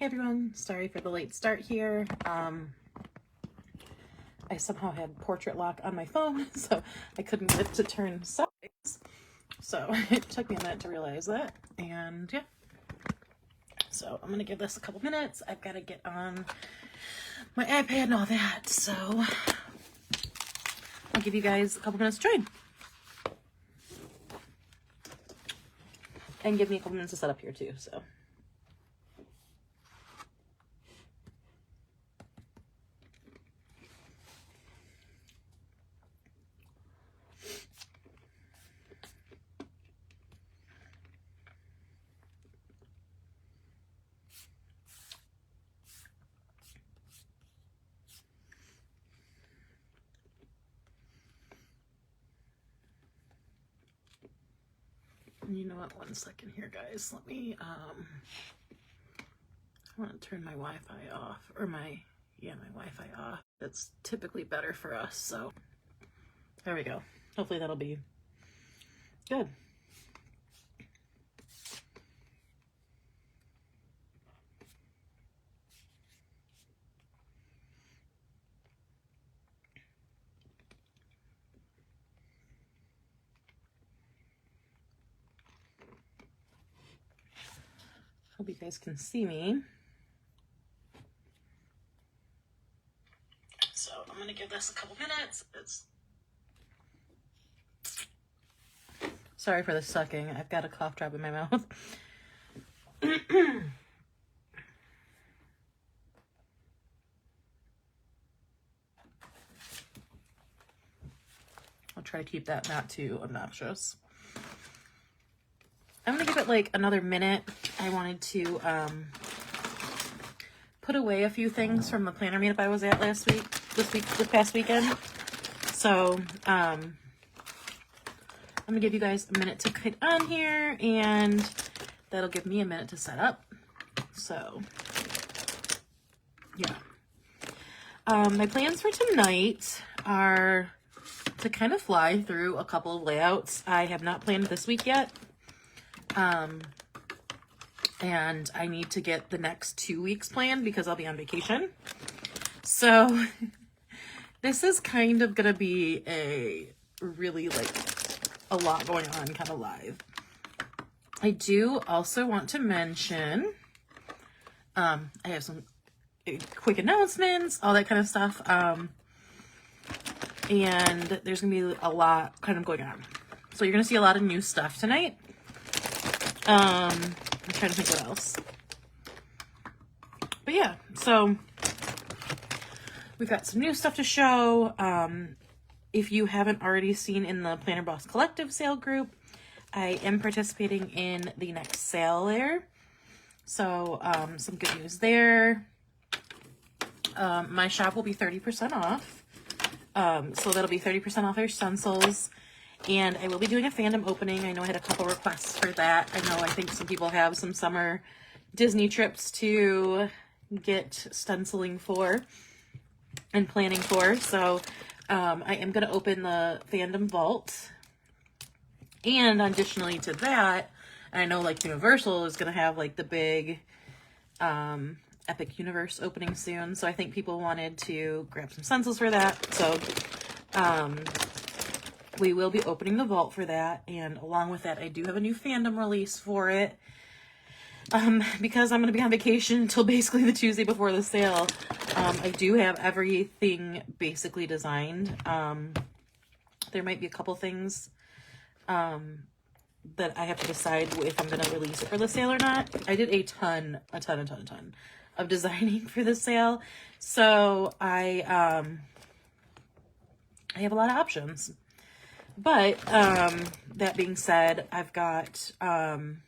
Hey everyone, sorry for the late start here. I somehow had portrait lock on my phone, so I couldn't get it to turn sideways. So it took me a minute to realize that, and yeah. So I'm gonna give this a couple minutes. I've got to get on my iPad and all that, so I'll give you guys a couple minutes to join. And give me a couple minutes to set up here too, so. You know what, one second here, guys. Let me, I want to turn my Wi-Fi off, or my Wi-Fi off. That's typically better for us, so there we go. Hopefully that'll be good. Hope you guys can see me. So I'm gonna give this a couple minutes. Sorry for the sucking. I've got a cough drop in my mouth. I'll try to keep that not too obnoxious. I'm gonna give it like another minute. I wanted to put away a few things from the planner meetup I was at this past weekend. So I'm gonna give you guys a minute to get on here, and that'll give me a minute to set up. So yeah. My plans for tonight are to kind of fly through a couple of layouts. I have not planned this week yet. And I need to get the next 2 weeks planned because I'll be on vacation. So this is kind of gonna be a really like a lot going on kind of live. I do also want to mention, I have some quick announcements, all that kind of stuff. And there's gonna be a lot kind of going on. So you're gonna see a lot of new stuff tonight. I'm trying to think what else. But yeah, so we've got some new stuff to show. If you haven't already seen in the Planner Boss Collective sale group, I am participating in the next sale there. So some good news there. My shop will be 30% off. So that'll be 30% off our stencils. And I will be doing a fandom opening. I know I had a couple requests for that. I think some people have some summer Disney trips to get stenciling for and planning for. So I am going to open the fandom vault. And additionally to that, I know like Universal is going to have like the big Epic Universe opening soon. So I think people wanted to grab some stencils for that. So we will be opening the vault for that, and along with that, I do have a new fandom release for it. Because I'm going to be on vacation until basically the Tuesday before the sale, I do have everything basically designed. There might be a couple things that I have to decide if I'm going to release it for the sale or not. I did a ton of designing for the sale, so I have a lot of options. But that being said, I've got, I'm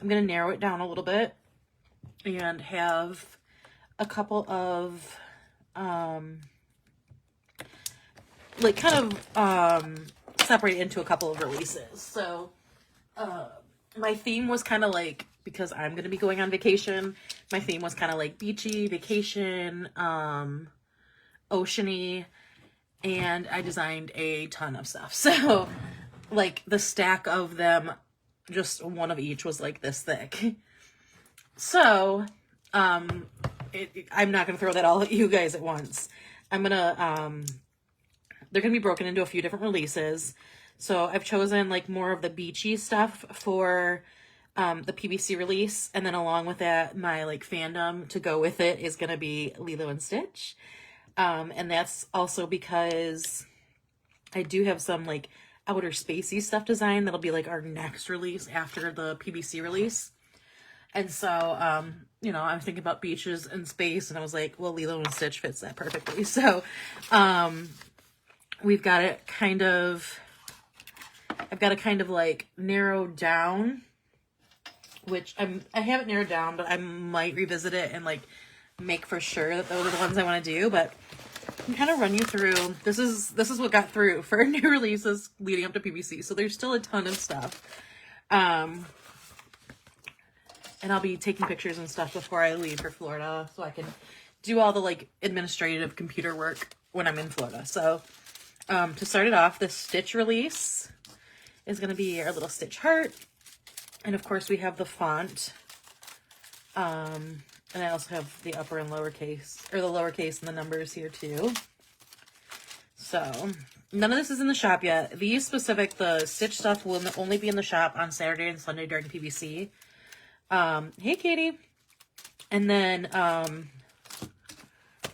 going to narrow it down a little bit and have a couple of, like kind of separate into a couple of releases. So my theme was kind of like, because I'm going to be going on vacation, my theme was kind of like beachy, vacation, oceany. And I designed a ton of stuff. So, like, the stack of them, just one of each was, like, this thick. So, I'm not going to throw that all at you guys at once. I'm going to, they're going to be broken into a few different releases. So I've chosen like more of the beachy stuff for the PVC release. And then along with that, my like fandom to go with it is going to be Lilo and Stitch. And that's also because I do have some like outer spacey stuff designed that'll be like our next release after the PVC release. And so, you know, I'm thinking about beaches and space, and I was like, well, Lilo and Stitch fits that perfectly. So, we've got it kind of, I've got it kind of like narrowed down, which I haven't narrowed down, but I might revisit it and like make for sure that those are the ones I want to do. But I can kind of run you through, this is what got through for new releases leading up to PVC. So there's still a ton of stuff. And I'll be taking pictures and stuff before I leave for Florida so I can do all the like administrative computer work when I'm in Florida. So to start it off, the Stitch release is going to be our little Stitch heart. And of course we have the font. And I also have the upper and lowercase, or the lowercase and the numbers here too. So none of this is in the shop yet. These specific, the Stitch stuff will only be in the shop on Saturday and Sunday during PVC. Hey Katie. And then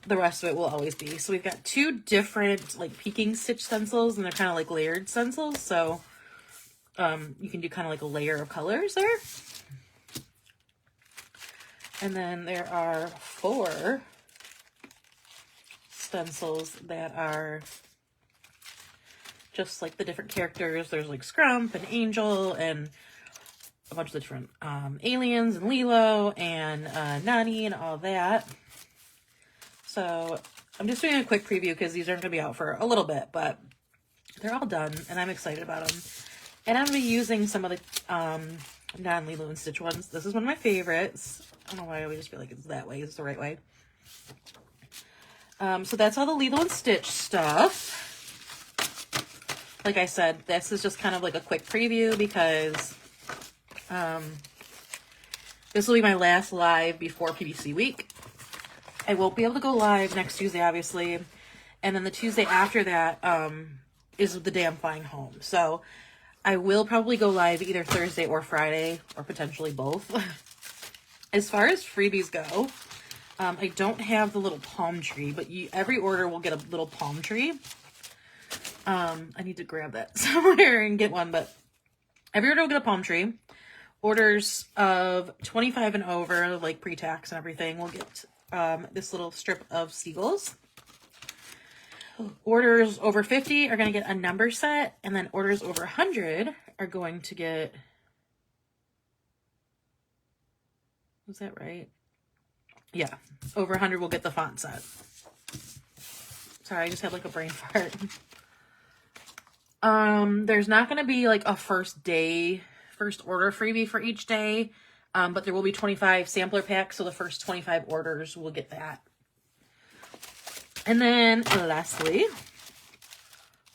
the rest of it will always be. So we've got two different like peeking stitch stencils, and they're kind of like layered stencils. So you can do kind of like a layer of colors there. And then there are 4 stencils that are just like the different characters. There's like Scrump and Angel and a bunch of the different aliens and Lilo and Nani and all that. So I'm just doing a quick preview because these aren't going to be out for a little bit, but they're all done and I'm excited about them. And I'm going to be using some of the non-Lilo and Stitch ones. This is one of my favorites. I don't know why I always feel like it's that way. It's the right way. So that's all the Lilo and Stitch stuff. Like I said, this is just kind of like a quick preview because this will be my last live before PVC week. I won't be able to go live next Tuesday, obviously. And then the Tuesday after that is the day I'm flying home. So I will probably go live either Thursday or Friday, or potentially both. As far as freebies go, I don't have the little palm tree, but every order will get a little palm tree. I need to grab that somewhere and get one, but every order will get a palm tree. Orders of 25 and over, like pre-tax and everything, will get this little strip of seagulls. Orders over 50 are going to get a number set, and then orders over 100 are going to get... Was that right? Yeah, over 100 will get the font set. Sorry, I just had like a brain fart. There's not going to be like a first order freebie for each day, but there will be 25 sampler packs, so the first 25 orders will get that. And then lastly,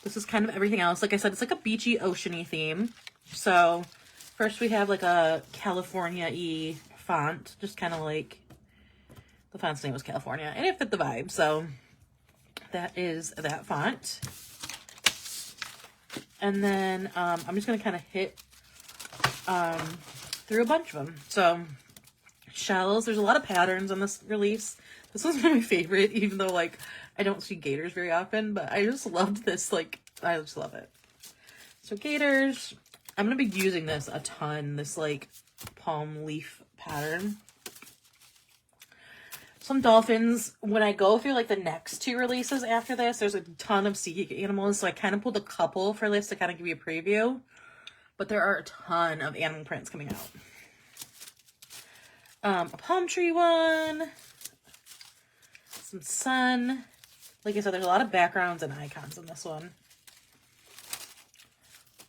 this is kind of everything else. Like I said, it's like a beachy, oceany theme. So first we have like a California-y font, just kind of like the font's name was California, and it fit the vibe. So that is that font. And then I'm just going to kind of hit through a bunch of them. So shells, there's a lot of patterns on this release. This was one of my favorite, even though like I don't see gators very often, but I just loved this. Like, I just love it. So gators, I'm going to be using this a ton, this like palm leaf pattern. Some dolphins. When I go through like the next 2 releases after this, there's a ton of sea animals, so I kind of pulled a couple for this to kind of give you a preview, but there are a ton of animal prints coming out. A palm tree one, some sun. Like I said, there's a lot of backgrounds and icons in this one.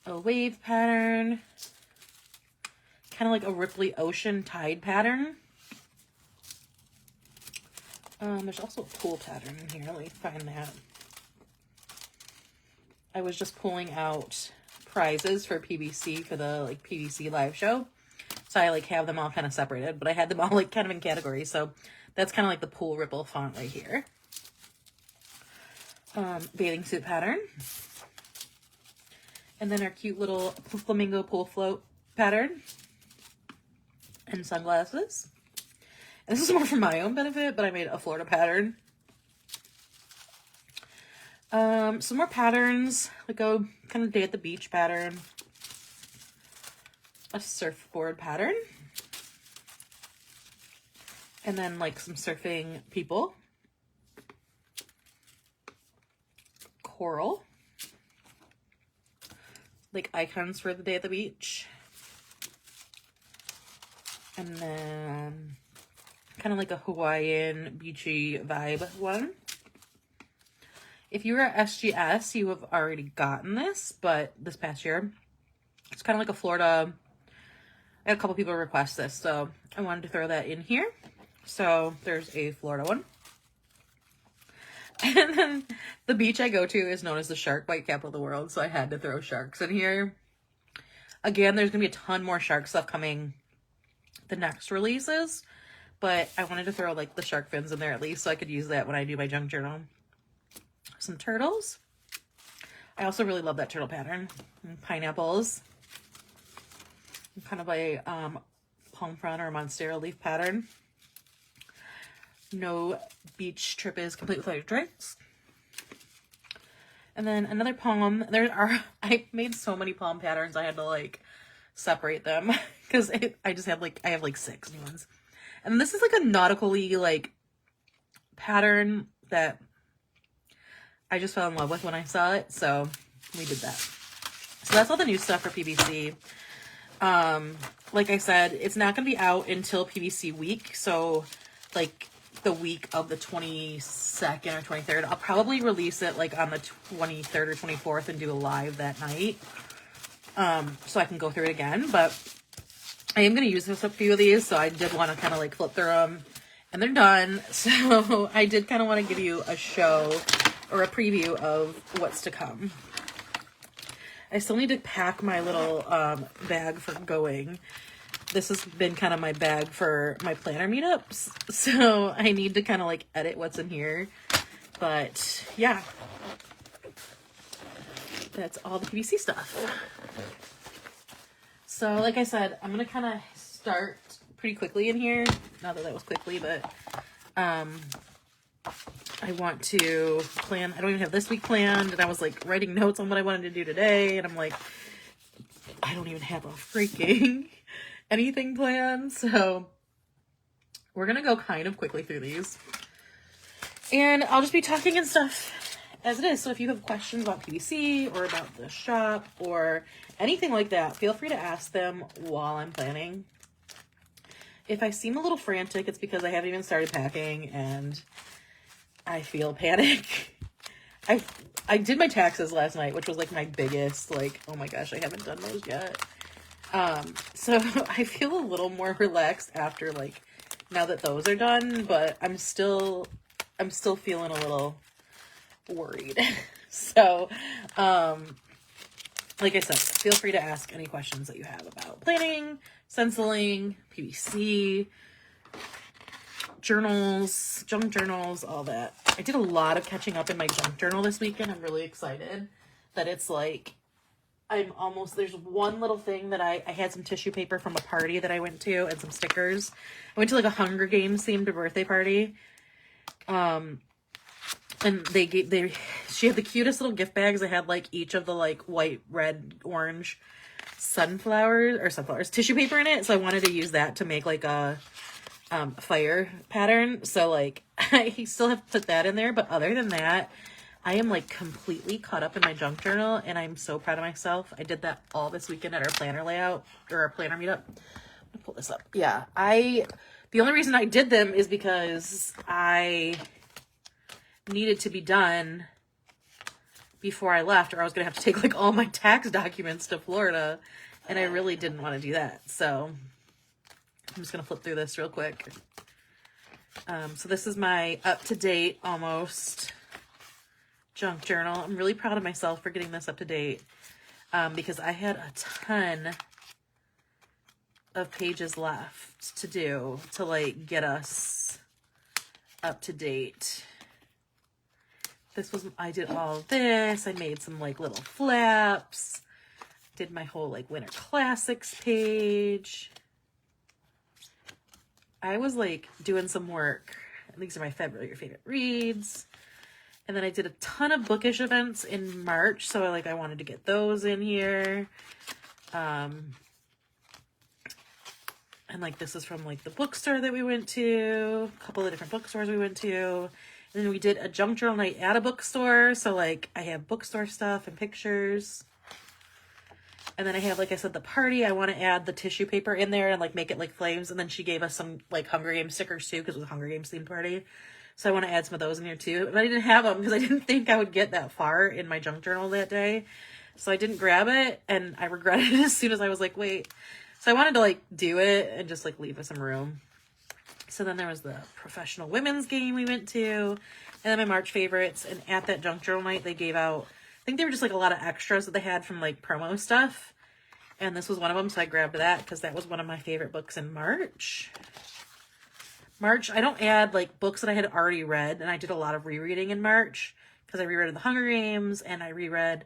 A wave pattern, kind of like a Ripley Ocean tide pattern. There's also a pool pattern in here. Let me find that. I was just pulling out prizes for PVC, for the like PVC live show. So I like have them all kind of separated, but I had them all like kind of in categories. So that's kind of like the pool ripple font right here. Bathing suit pattern. And then our cute little flamingo pool float pattern. And sunglasses. And this is more for my own benefit, but I made a Florida pattern. Some more patterns, like a kind of day at the beach pattern. A surfboard pattern. And then like some surfing people. Coral. Like icons for the day at the beach. And then kind of like a Hawaiian beachy vibe one. If you were at SGS, you have already gotten this, but this past year, it's kind of like a Florida. I had a couple people request this, so I wanted to throw that in here. So there's a Florida one. And then the beach I go to is known as the shark bite capital of the world, so I had to throw sharks in here. Again, there's going to be a ton more shark stuff coming the next releases, but I wanted to throw like the shark fins in there at least so I could use that when I do my junk journal. Some turtles. I also really love that turtle pattern. And pineapples. And kind of a palm frond or a monstera leaf pattern. No beach trip is complete without your drinks. And then another palm. I made so many palm patterns I had to like separate them because I have like 6 new ones. And this is like a nautically like pattern that I just fell in love with when I saw it, so we did that. So that's all the new stuff for PVC. Like I said, it's not going to be out until PVC week, so like the week of the 22nd or 23rd. I'll probably release it like on the 23rd or 24th and do a live that night, so I can go through it again. But I am going to use a few of these, so I did want to kind of like flip through them, and they're done. So I did kind of want to give you a show or a preview of what's to come. I still need to pack my little bag for going. This has been kind of my bag for my planner meetups, so I need to kind of like edit what's in here. But yeah, that's all the PVC stuff. So like I said, I'm gonna kind of start pretty quickly in here. Not that was quickly, but I want to plan. I don't even have this week planned, and I was like writing notes on what I wanted to do today, and I'm like, I don't even have a freaking anything planned. So we're gonna go kind of quickly through these, and I'll just be talking and stuff as it is. So if you have questions about PVC or about the shop or anything like that, feel free to ask them while I'm planning. If I seem a little frantic, it's because I haven't even started packing and I feel panic. I did my taxes last night, which was like my biggest, like, oh my gosh, I haven't done those yet. So I feel a little more relaxed after, like, now that those are done, but I'm still feeling a little worried. So, like I said, feel free to ask any questions that you have about planning, stenciling, PVC, journals, junk journals, all that. I did a lot of catching up in my junk journal this weekend. I'm really excited that it's like, there's one little thing that I had some tissue paper from a party that I went to and some stickers. I went to like a Hunger Games themed birthday party. And she had the cutest little gift bags. They had like each of the like white, red, orange sunflowers tissue paper in it. So I wanted to use that to make like a fire pattern. So like I still have to put that in there, but other than that, I am like completely caught up in my junk journal and I'm so proud of myself. I did that all this weekend at our planner layout or our planner meetup. I'm gonna pull this up. Yeah, the only reason I did them is because I needed to be done before I left, or I was gonna have to take like all my tax documents to Florida, and I really didn't want to do that. So I'm just gonna flip through this real quick. So this is my up-to-date almost junk journal. I'm really proud of myself for getting this up to date, because I had a ton of pages left to do to like get us up to date. I did all of this. I made some like little flaps. Did my whole like winter classics page. I was like doing some work. These are my February favorite reads. And then I did a ton of bookish events in March. So I wanted to get those in here. And like this is from like the bookstore that we went to. A couple of different bookstores we went to. And then we did a junk journal night at a bookstore. So like I have bookstore stuff and pictures. And then I have, like I said, the party. I want to add the tissue paper in there and like make it like flames. And then she gave us some like Hunger Games stickers too, because it was a Hunger Games themed party. So I want to add some of those in here too. But I didn't have them because I didn't think I would get that far in my junk journal that day. So I didn't grab it, and I regretted it as soon as I was like, wait. So I wanted to like do it and just like leave us some room. So then there was the professional women's game we went to, and then my March favorites. And at that junk journal night, they gave out, I think they were just like a lot of extras that they had from like promo stuff. And this was one of them, so I grabbed that because that was one of my favorite books in March. I don't add like books that I had already read, and I did a lot of rereading in March because I reread The Hunger Games, and I reread,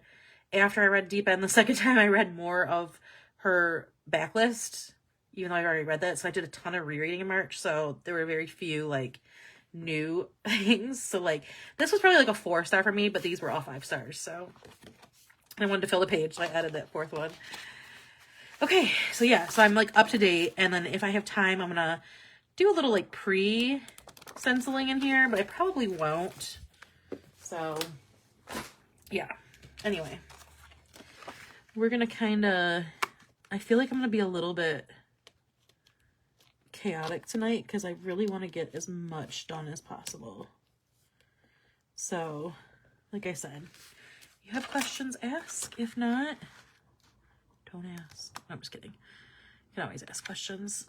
after I read Deep End the second time, I read more of her backlist, even though I already read that. So I did a ton of rereading in March, so there were very few like new things. So like this was probably like a 4-star for me, but these were all 5 stars. So I wanted to fill the page, so I added that 4th one. Okay, so yeah, so I'm like up to date, and then if I have time, I'm gonna do a little like pre-stenciling in here, but I probably won't. So yeah, anyway, we're gonna kind of, I feel like I'm gonna be a little bit chaotic tonight because I really want to get as much done as possible. So like I said, you have questions, ask. If not, don't ask. No, I'm just kidding. You can always ask questions.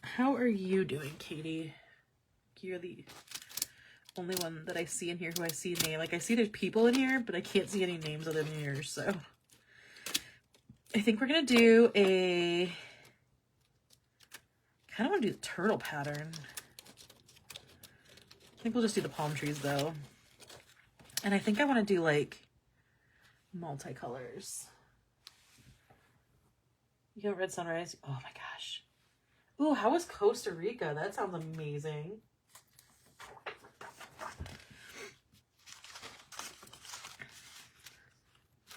How are you doing, Katie? You're the only one that I see in here who I see a name. Like I see there's people in here, but I can't see any names other than yours. So I think we're gonna do a, kind of want to do the turtle pattern. I think we'll just do the palm trees though. And I think I want to do like multicolors. You haven't read Sunrise? Oh my gosh. Ooh, how was Costa Rica? That sounds amazing.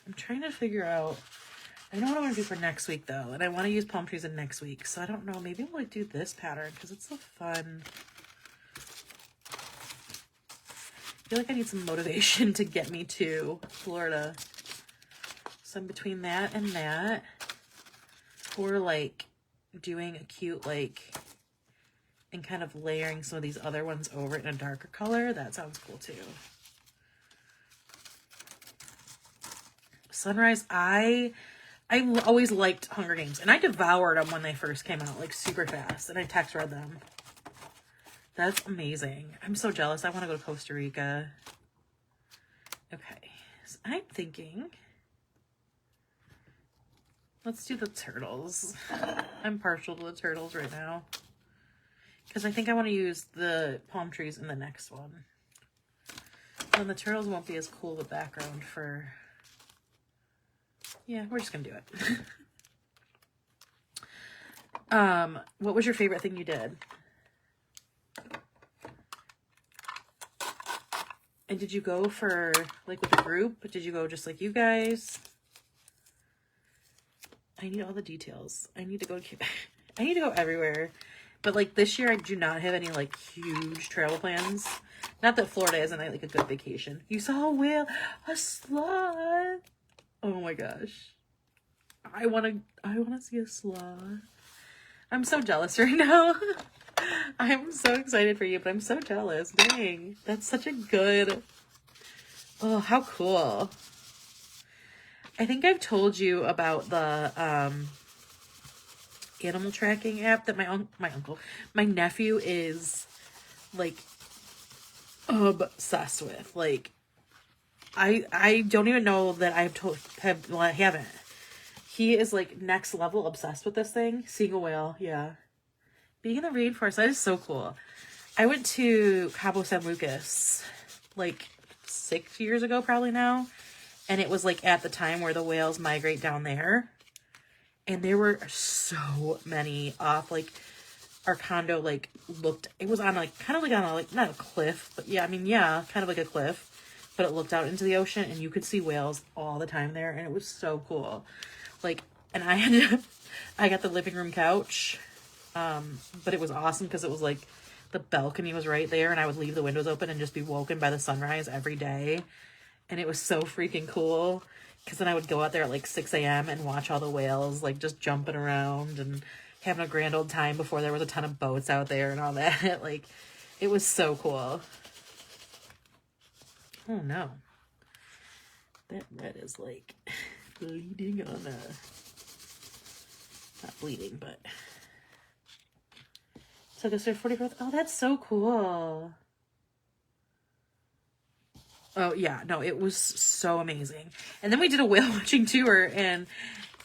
I'm trying to figure out, I know what I want to do for next week though, and I want to use palm trees in next week, so I don't know, maybe we'll do this pattern because it's so fun. I feel like I need some motivation to get me to Florida. So I'm between that, or like doing a cute like, and kind of layering some of these other ones over it in a darker color. That sounds cool too. Sunrise, I always liked Hunger Games, and I devoured them when they first came out, like super fast, and I text read them. That's amazing. I'm so jealous. I want to go to Costa Rica. Okay, so I'm thinking, let's do the turtles. I'm partial to the turtles right now because I think I want to use the palm trees in the next one. And the turtles won't be as cool of a background for, yeah, we're just gonna do it. What was your favorite thing you did? And did you go for like with a group? Did you go just like you guys? I need all the details. I need to go everywhere. But like this year I do not have any like huge travel plans. Not that Florida isn't like a good vacation. You saw a whale, a sloth. Oh my gosh. I wanna see a sloth. I'm so jealous right now. I'm so excited for you, but I'm so jealous. Dang. That's such a good, oh, how cool. I think I've told you about the animal tracking app that my nephew is like obsessed with. Like I don't even know that I haven't. he is like next level obsessed with this thing. Seeing a whale, yeah. Being in the rainforest, that is so cool. I went to Cabo San Lucas like 6 years ago probably now. And it was like at the time where the whales migrate down there. And there were so many off, like our condo like looked, it was on like, kind of like on a, like not a cliff, but yeah, I mean, yeah, kind of like a cliff. But it looked out into the ocean and you could see whales all the time there. And it was so cool. Like, and I got the living room couch. But it was awesome because it was like the balcony was right there and I would leave the windows open and just be woken by the sunrise every day. And it was so freaking cool because then I would go out there at like 6 a.m. and watch all the whales like just jumping around and having a grand old time before there was a ton of boats out there and all that. Like, it was so cool. Oh no. That red is like bleeding on not bleeding, but so this is 44th. Oh, that's so cool. Oh yeah, no, it was so amazing. And then we did a whale watching tour and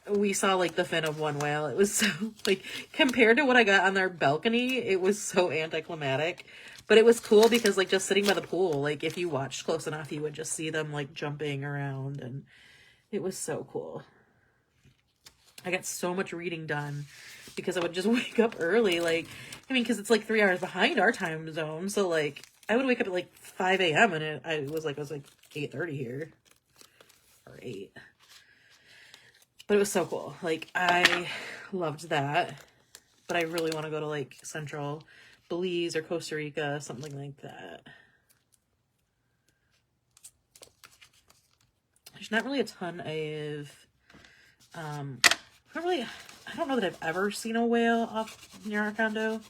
we saw like the fin of one whale. It was so like compared to what I got on their balcony, it was so anticlimactic. But it was cool because like just sitting by the pool, like if you watched close enough, you would just see them like jumping around and it was so cool. I got so much reading done because I would just wake up early. Like, I mean, because it's like 3 hours behind our time zone. So like I would wake up at like 5 a.m. and it was like 8:30 here or 8. But it was so cool. Like I loved that. But I really want to go to like Central Belize or Costa Rica, something like that. There's not really a ton of, I don't know that I've ever seen a whale off near our condo.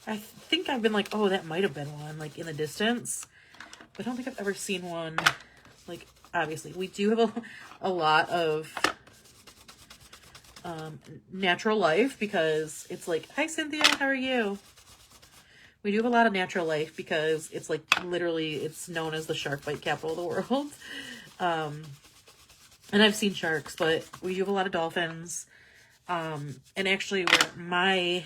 I think I've been like, oh, that might have been one, like in the distance. But I don't think I've ever seen one, like, obviously. We do have a lot of natural life because it's like, hi, Cynthia, how are you? We do have a lot of natural life because it's like literally it's known as the shark bite capital of the world. And I've seen sharks, but we do have a lot of dolphins. And actually where my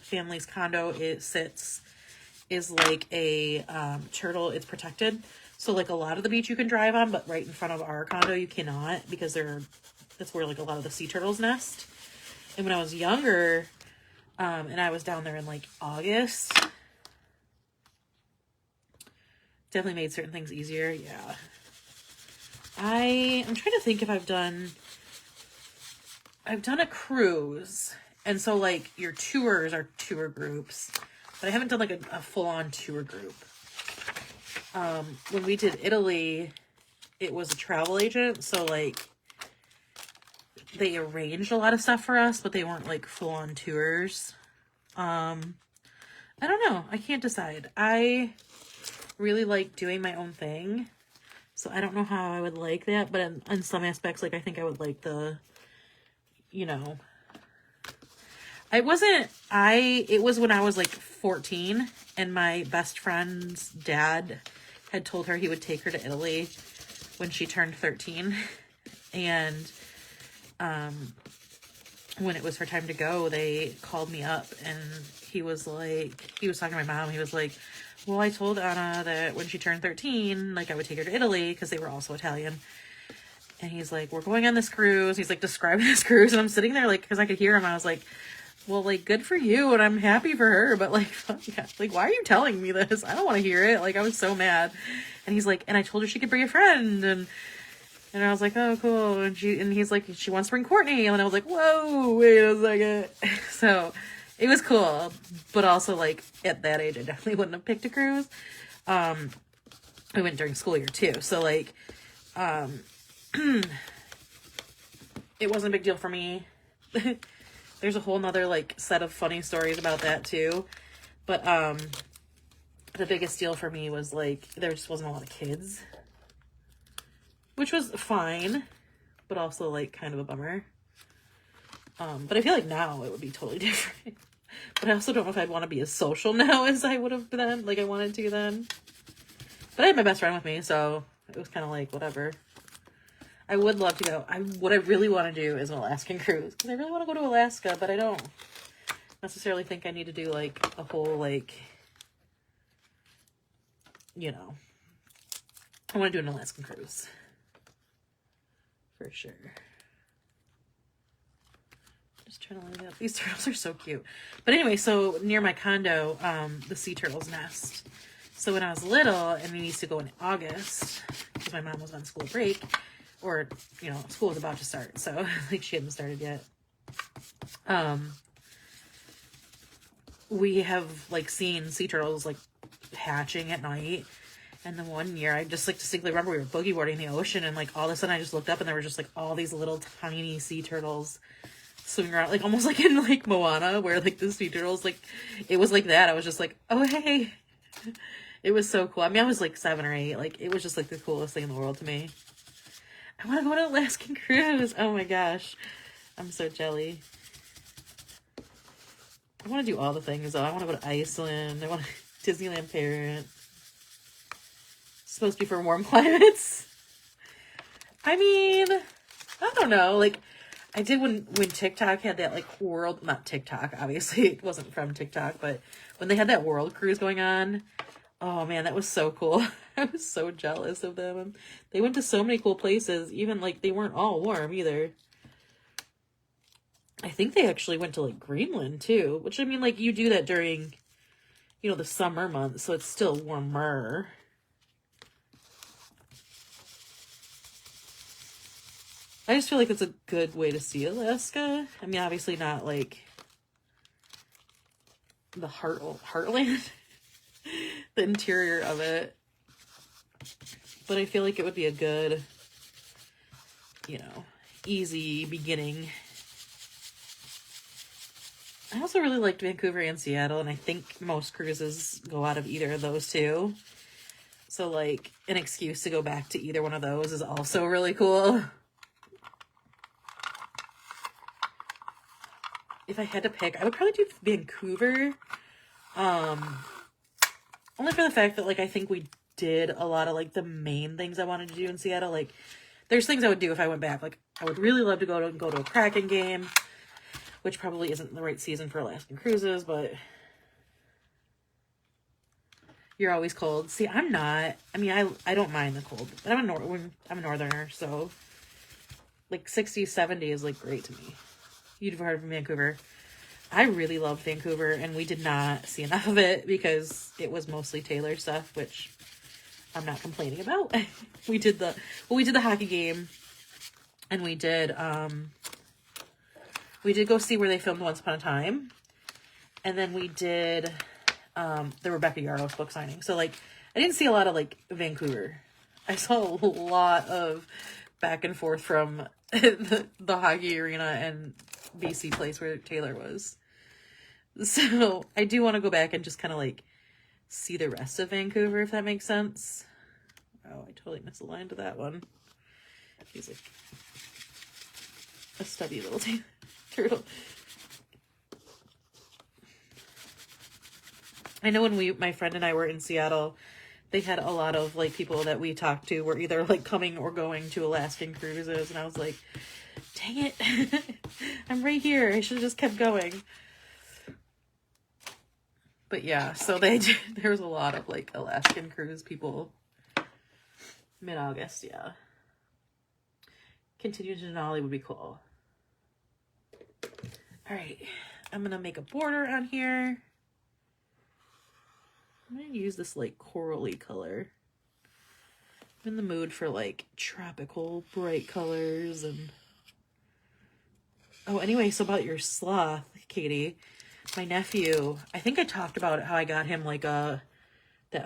family's condo sits is like a turtle. It's protected. So like a lot of the beach you can drive on, but right in front of our condo you cannot because that's where like a lot of the sea turtles nest. And when I was younger, and I was down there in like August. Definitely made certain things easier. Yeah. I'm trying to think if I've done a cruise. And so like your tours are tour groups, but I haven't done like a full-on tour group. When we did Italy, it was a travel agent. So like they arranged a lot of stuff for us, but they weren't like full-on tours. I don't know. I can't decide. I really like doing my own thing. So I don't know how I would like that, but in some aspects, like I think I would like the, you know, it was when I was like 14 and my best friend's dad had told her he would take her to Italy when she turned 13. And, when it was her time to go, they called me up and he was talking to my mom. He was like, well, I told Anna that when she turned 13, like I would take her to Italy because they were also Italian. And he's like, we're going on this cruise. He's like describing this cruise. And I'm sitting there like, cause I could hear him. I was like, well, like good for you. And I'm happy for her. But like, yeah, like, why are you telling me this? I don't want to hear it. Like, I was so mad. And he's like, and I told her she could bring a friend. And I was like, oh, cool. And he's like, she wants to bring Courtney. And I was like, whoa, wait a second. So it was cool. But also, like, at that age, I definitely wouldn't have picked a cruise. I went during school year, too. So, like, it wasn't a big deal for me. There's a whole nother, like, set of funny stories about that, too. But the biggest deal for me was, like, there just wasn't a lot of kids. Which was fine, but also, like, kind of a bummer. But I feel like now it would be totally different. But I also don't know if I'd want to be as social now as I would have been, like I wanted to then. But I had my best friend with me, so it was kind of like, whatever. I would love to go. What I really want to do is an Alaskan cruise, because I really want to go to Alaska, but I don't necessarily think I need to do like a whole, like, you know, I want to do an Alaskan cruise for sure. Just trying to look up. These turtles are so cute. But anyway, so near my condo, the sea turtles nest. So when I was little, and we used to go in August, because my mom was on school break, or, you know, school was about to start, so like she hadn't started yet. We have like seen sea turtles like hatching at night. And the one year I just like distinctly remember we were boogie boarding the ocean, and like all of a sudden I just looked up and there were just like all these little tiny sea turtles swimming around, like almost like in like Moana, where like the sea turtles, like it was like that. I was just like, oh hey. It was so cool. I mean, I was like 7 or 8. Like it was just like the coolest thing in the world to me. I want to go on an Alaskan cruise. Oh my gosh. I'm so jelly. I want to do all the things though. I want to go to Iceland. I want to Disneyland Parent. It's supposed to be for warm climates. I mean, I don't know. Like, I did when TikTok had that like world, not TikTok, obviously it wasn't from TikTok, but when they had that world cruise going on, oh man, that was so cool. I was so jealous of them. They went to so many cool places, even like they weren't all warm either. I think they actually went to like Greenland too, which I mean, like you do that during, you know, the summer months, so it's still warmer. I just feel like it's a good way to see Alaska. I mean, obviously not like the heartland, the interior of it. But I feel like it would be a good, you know, easy beginning. I also really liked Vancouver and Seattle, and I think most cruises go out of either of those two. So, like, an excuse to go back to either one of those is also really cool. If I had to pick, I would probably do Vancouver. Only for the fact that, like, I think we did a lot of, like, the main things I wanted to do in Seattle. Like, there's things I would do if I went back. Like, I would really love to go to a Kraken game, which probably isn't the right season for Alaskan cruises, but you're always cold. See, I'm not. I mean, I don't mind the cold, but I'm a northerner, so, like, 60, 70 is, like, great to me. You'd have heard of Vancouver. I really loved Vancouver, and we did not see enough of it because it was mostly Taylor stuff, which I'm not complaining about. we did the hockey game, and we did go see where they filmed Once Upon a Time, and then we did the Rebecca Yarros book signing. So, like, I didn't see a lot of, like, Vancouver. I saw a lot of back and forth from the hockey arena and BC place where Taylor was. So I do want to go back and just kind of like see the rest of Vancouver, if that makes sense. Oh, I totally misaligned to that one. He's like a stubby little turtle. I know when my friend and I were in Seattle, they had a lot of like people that we talked to were either like coming or going to Alaskan cruises, and I was like, dang it, I'm right here. I should have just kept going. But yeah, so there was a lot of like Alaskan cruise people mid-August, yeah. Continue to Denali would be cool. All right, I'm gonna make a border on here. I'm gonna use this like corally color. I'm in the mood for like tropical bright colors. And oh, anyway, so about your sloth, Katie, my nephew, I think I talked about how I got him like that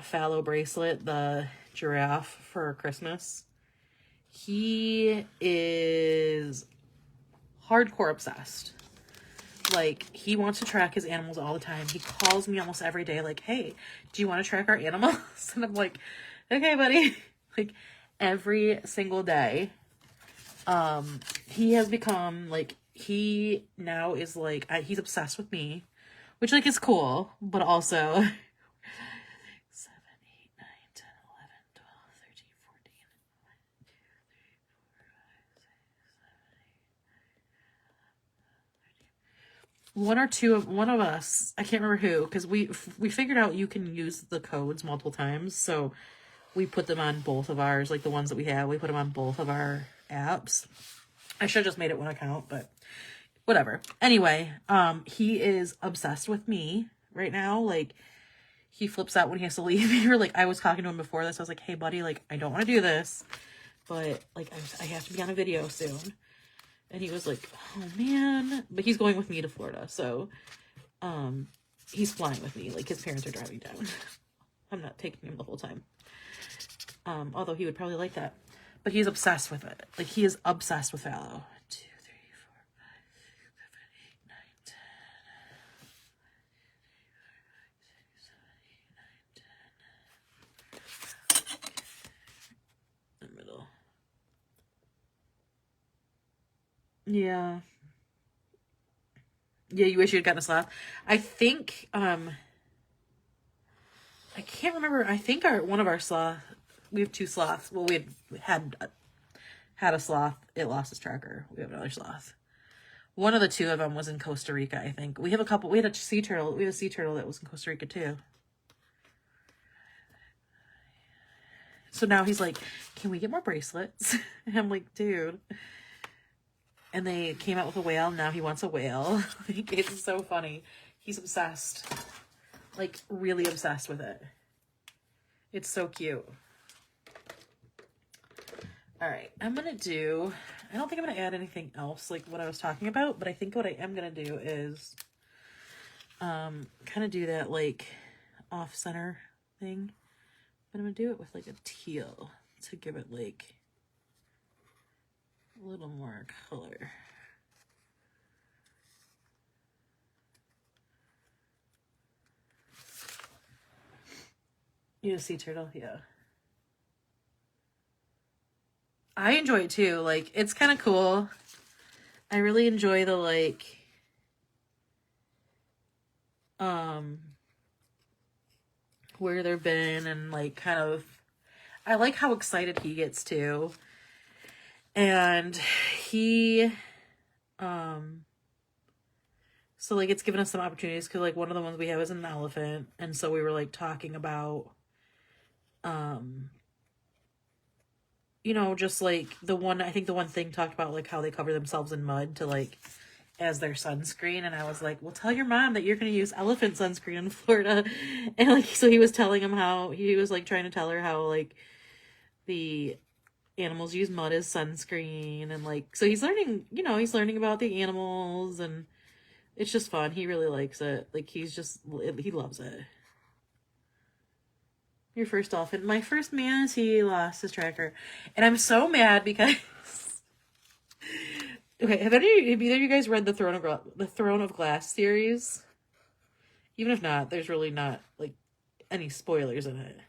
fallow bracelet, the giraffe, for Christmas. He is hardcore obsessed. Like, he wants to track his animals all the time. He calls me almost every day like, hey, do you want to track our animals? And I'm like, okay, buddy. Like, every single day. He has become, like, he now is, like, he's obsessed with me. Which, like, is cool. But also, 7, 8, 9, 10, 11, 12, 13, 14. one of us, I can't remember who, because we figured out you can use the codes multiple times, so we put them on both of ours, like the ones that we have, we put them on both of our apps. I should have just made it one account, but whatever. Anyway, he is obsessed with me right now. Like, he flips out when he has to leave me. Or, like, I was talking to him before this. I was like, hey, buddy, like, I don't want to do this, but, like, I have to be on a video soon. And he was like, oh, man. But he's going with me to Florida, so he's flying with me. Like, his parents are driving down. I'm not taking him the whole time. Although he would probably like that. But he's obsessed with it. Like, he is obsessed with Fallow. 2, 3, 4, 5, 6, 7, 8, 9, 10. The middle. Yeah. Yeah, you wish you had gotten a sloth. I think, I can't remember. I think one of our sloth, we have 2 sloths. Well, we had a sloth. It lost its tracker. We have another sloth. One of the 2 of them was in Costa Rica, I think. We have a couple. We had a sea turtle. We have a sea turtle that was in Costa Rica too. So now he's like, can we get more bracelets? And I'm like, dude. And they came out with a whale. Now he wants a whale. Like, it's so funny. He's obsessed. Like, really obsessed with it. It's so cute. All right, I'm going to do, I don't think I'm going to add anything else like what I was talking about, but I think what I am going to do is kind of do that like off-center thing. But I'm going to do it with like a teal to give it like a little more color. You a sea turtle? Yeah. I enjoy it too. Like, it's kind of cool. I really enjoy the like where they've been and like kind of I like how excited he gets too. And he so like it's given us some opportunities because like one of the ones we have is an elephant, and so we were like talking about you know, just like the one thing talked about like how they cover themselves in mud to like as their sunscreen, and I was like, well, tell your mom that you're going to use elephant sunscreen in Florida. And like, so he was telling him how he was like trying to tell her how like the animals use mud as sunscreen, and like, so he's learning, you know, he's learning about the animals, and it's just fun. He really likes it. Like, he loves it. Your first dolphin. My first manatee lost his tracker, and I'm so mad because okay, have either of you guys read the Throne of Glass series? Even if not, there's really not like any spoilers in it.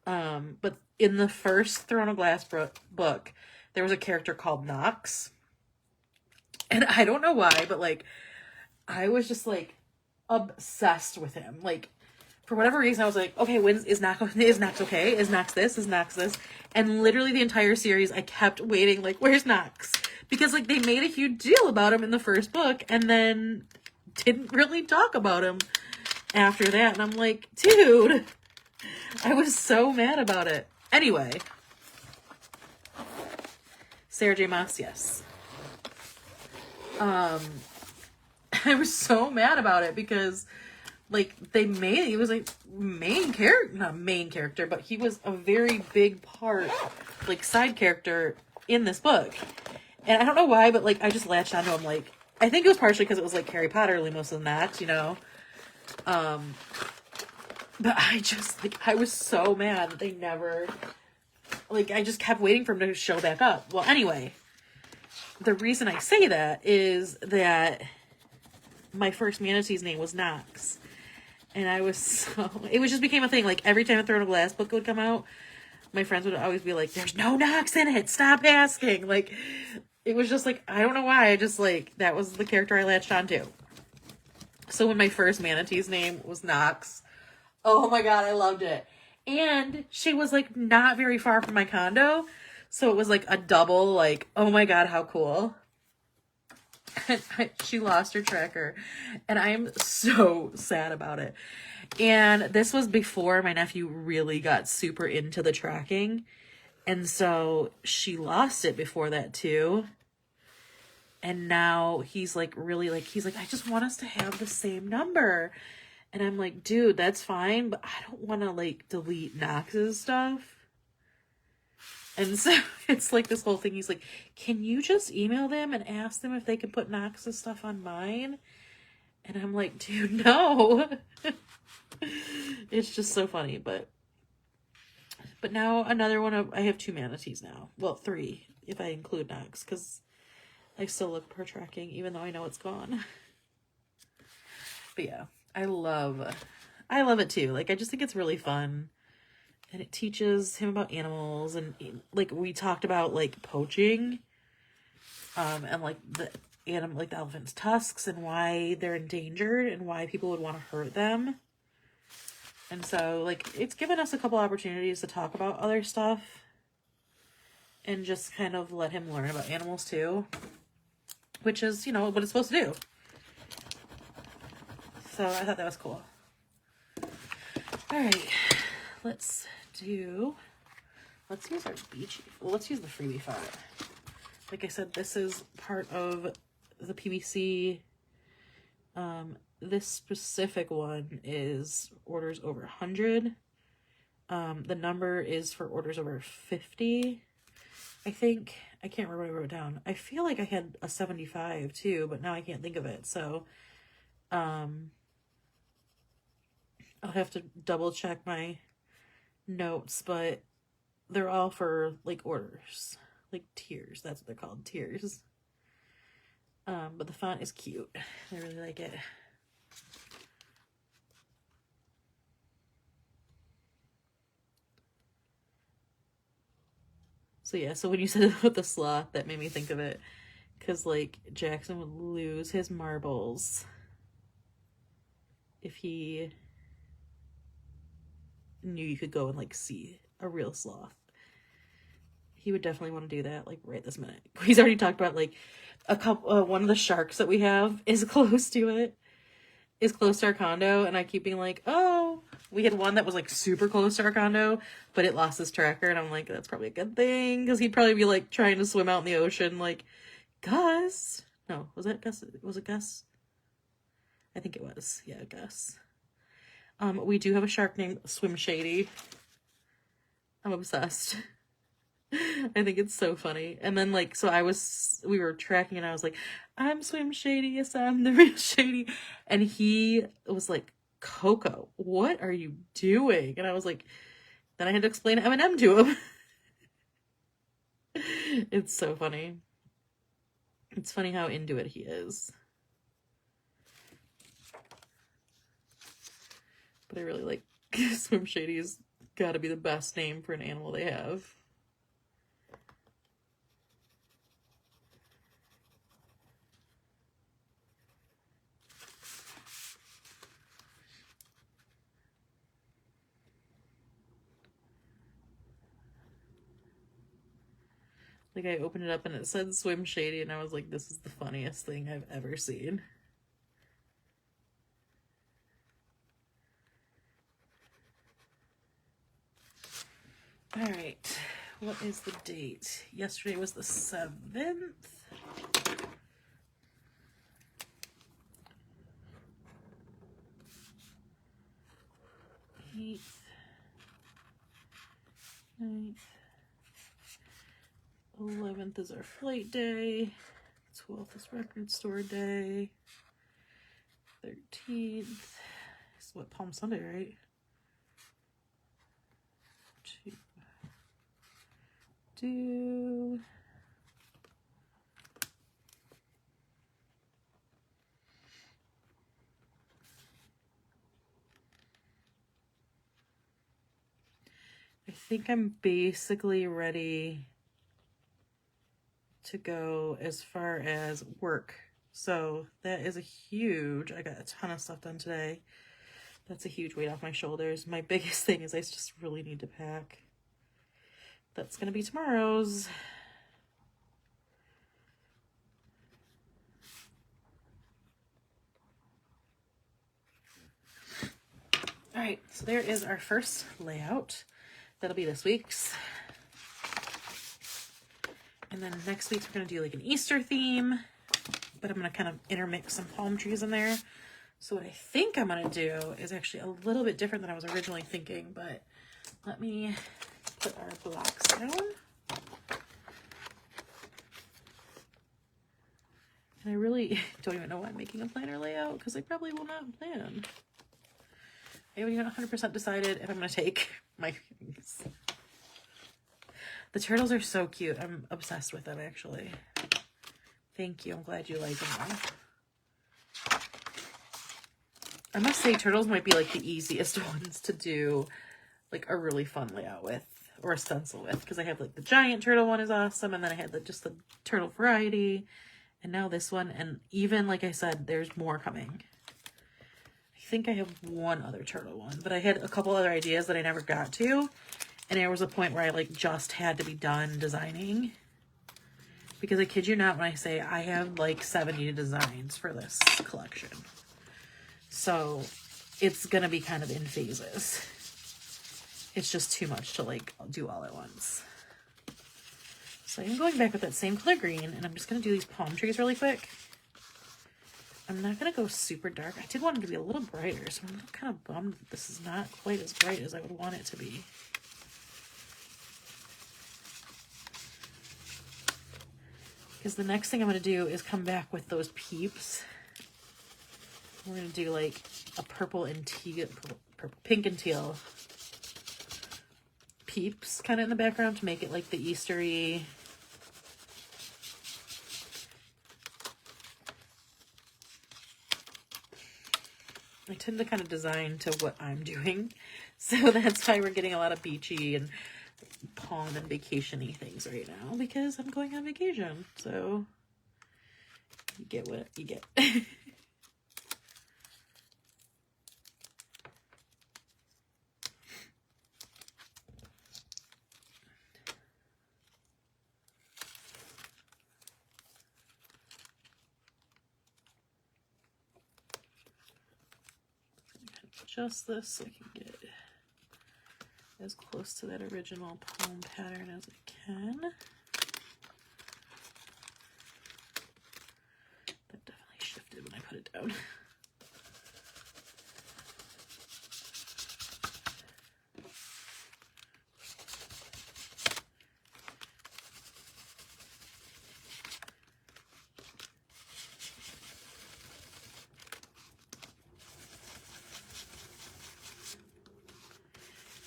But in the first Throne of Glass book, there was a character called Knox, and I don't know why, but like I was just like obsessed with him. Like, for whatever reason, I was like, okay, is Knox okay? Is Knox this? Is Knox this? And literally the entire series, I kept waiting, like, where's Knox? Because, like, they made a huge deal about him in the first book, and then didn't really talk about him after that. And I'm like, dude, I was so mad about it. Anyway, Sarah J. Maas, yes. I was so mad about it because like he was like not main character, but he was a very big part, like side character in this book. And I don't know why, but like I just latched onto him. Like, I think it was partially because it was like Harry Potter, like most of that, you know. But I just like I was so mad that they never like I just kept waiting for him to show back up. Well, anyway, the reason I say that is that my first manatee's name was Knox. And I was so... It just became a thing. Like, every time a Throne of Glass book would come out, my friends would always be like, there's no Knox in it. Stop asking. Like, it was just like, I don't know why. I just, like, that was the character I latched onto. So when my first manatee's name was Knox, oh my god, I loved it. And she was, like, not very far from my condo. So it was, like, a double, like, oh my god, how cool. She lost her tracker, and I am so sad about it. And this was before my nephew really got super into the tracking, and so she lost it before that too. And now he's like really like, he's like, I just want us to have the same number. And I'm like, dude, that's fine, but I don't want to like delete Knox's stuff. And so it's like this whole thing. He's like, can you just email them and ask them if they can put Knox's stuff on mine? And I'm like, dude, no. It's just so funny. But now another one of, I have 2 manatees now. Well, 3 if I include Knox, because I still look per tracking even though I know it's gone. But yeah, I love it too. Like, I just think it's really fun. And it teaches him about animals, and like we talked about like poaching, and like the elephant's tusks and why they're endangered and why people would want to hurt them. And so like it's given us a couple opportunities to talk about other stuff and just kind of let him learn about animals too, which is, you know, what it's supposed to do. So I thought that was cool. All right, let's use our beachy. Well, let's use the freebie font. Like I said, this is part of the PVC. This specific one is orders over 100. The number is for orders over 50. I think, I can't remember what I wrote down. I feel like I had a 75 too, but now I can't think of it. So, I'll have to double check my notes, but they're all for like orders, like tiers. That's what they're called, tiers. But the font is cute. I really like it. So yeah, so when you said it with the sloth, that made me think of it, because like Jackson would lose his marbles if he knew you could go and like see a real sloth. He would definitely want to do that like right this minute. He's already talked about like one of the sharks that we have is close to our condo, and I keep being like, oh, we had one that was like super close to our condo, but it lost his tracker, and I'm like, that's probably a good thing, because he'd probably be like trying to swim out in the ocean like, Gus. No, was it Gus? Was it Gus? I think it was. Yeah, Gus. We do have a shark named Swim Shady. I'm obsessed. I think it's so funny. And then like, so we were tracking, and I was like, I'm Swim Shady, yes, I'm the real Shady. And he was like, Coco, what are you doing? And I was like, then I had to explain M&M to him. It's so funny. It's funny how into it he is. But I really like Swim Shady's gotta be the best name for an animal they have. Like, I opened it up and it said Swim Shady, and I was like, this is the funniest thing I've ever seen. All right, what is the date? Yesterday was the 7th. Eighth, 9th, 11th is our flight day. 12th is record store day. 13th is what, Palm Sunday, right? 2. I think I'm basically ready to go as far as work. So that is I got a ton of stuff done today. That's a huge weight off my shoulders. My biggest thing is I just really need to pack. That's gonna be tomorrow's. All right, so there is our first layout. That'll be this week's. And then next week we're going to do like an Easter theme, but I'm going to kind of intermix some palm trees in there. So what I think I'm going to do is actually a little bit different than I was originally thinking, but let me put our blocks down. And I really don't even know why I'm making a planner layout, because I probably will not plan. I haven't even 100% decided if I'm going to take my things. The turtles are so cute. I'm obsessed with them, actually. Thank you. I'm glad you like them all. I must say, turtles might be like the easiest ones to do like a really fun layout with, or a stencil with, because I have like the giant turtle one is awesome, and then I had just the turtle variety, and now this one, and even like I said, there's more coming. I think I have one other turtle one, but I had a couple other ideas that I never got to, and there was a point where I like just had to be done designing, because I kid you not when I say I have like 70 designs for this collection. So it's gonna be kind of in phases. It's just too much to like do all at once. So I'm going back with that same color green, and I'm just gonna do these palm trees really quick. I'm not gonna go super dark. I did want it to be a little brighter, so I'm kind of bummed that this is not quite as bright as I would want it to be. Because the next thing I'm gonna do is come back with those peeps. We're gonna do like a purple and teal, pink and teal peeps kind of in the background to make it like the Eastery. I tend to kind of design to what I'm doing, so that's why we're getting a lot of beachy and pond and vacation-y things right now, because I'm going on vacation, so you get what you get. Adjust this so I can get as close to that original palm pattern as I can. That definitely shifted when I put it down.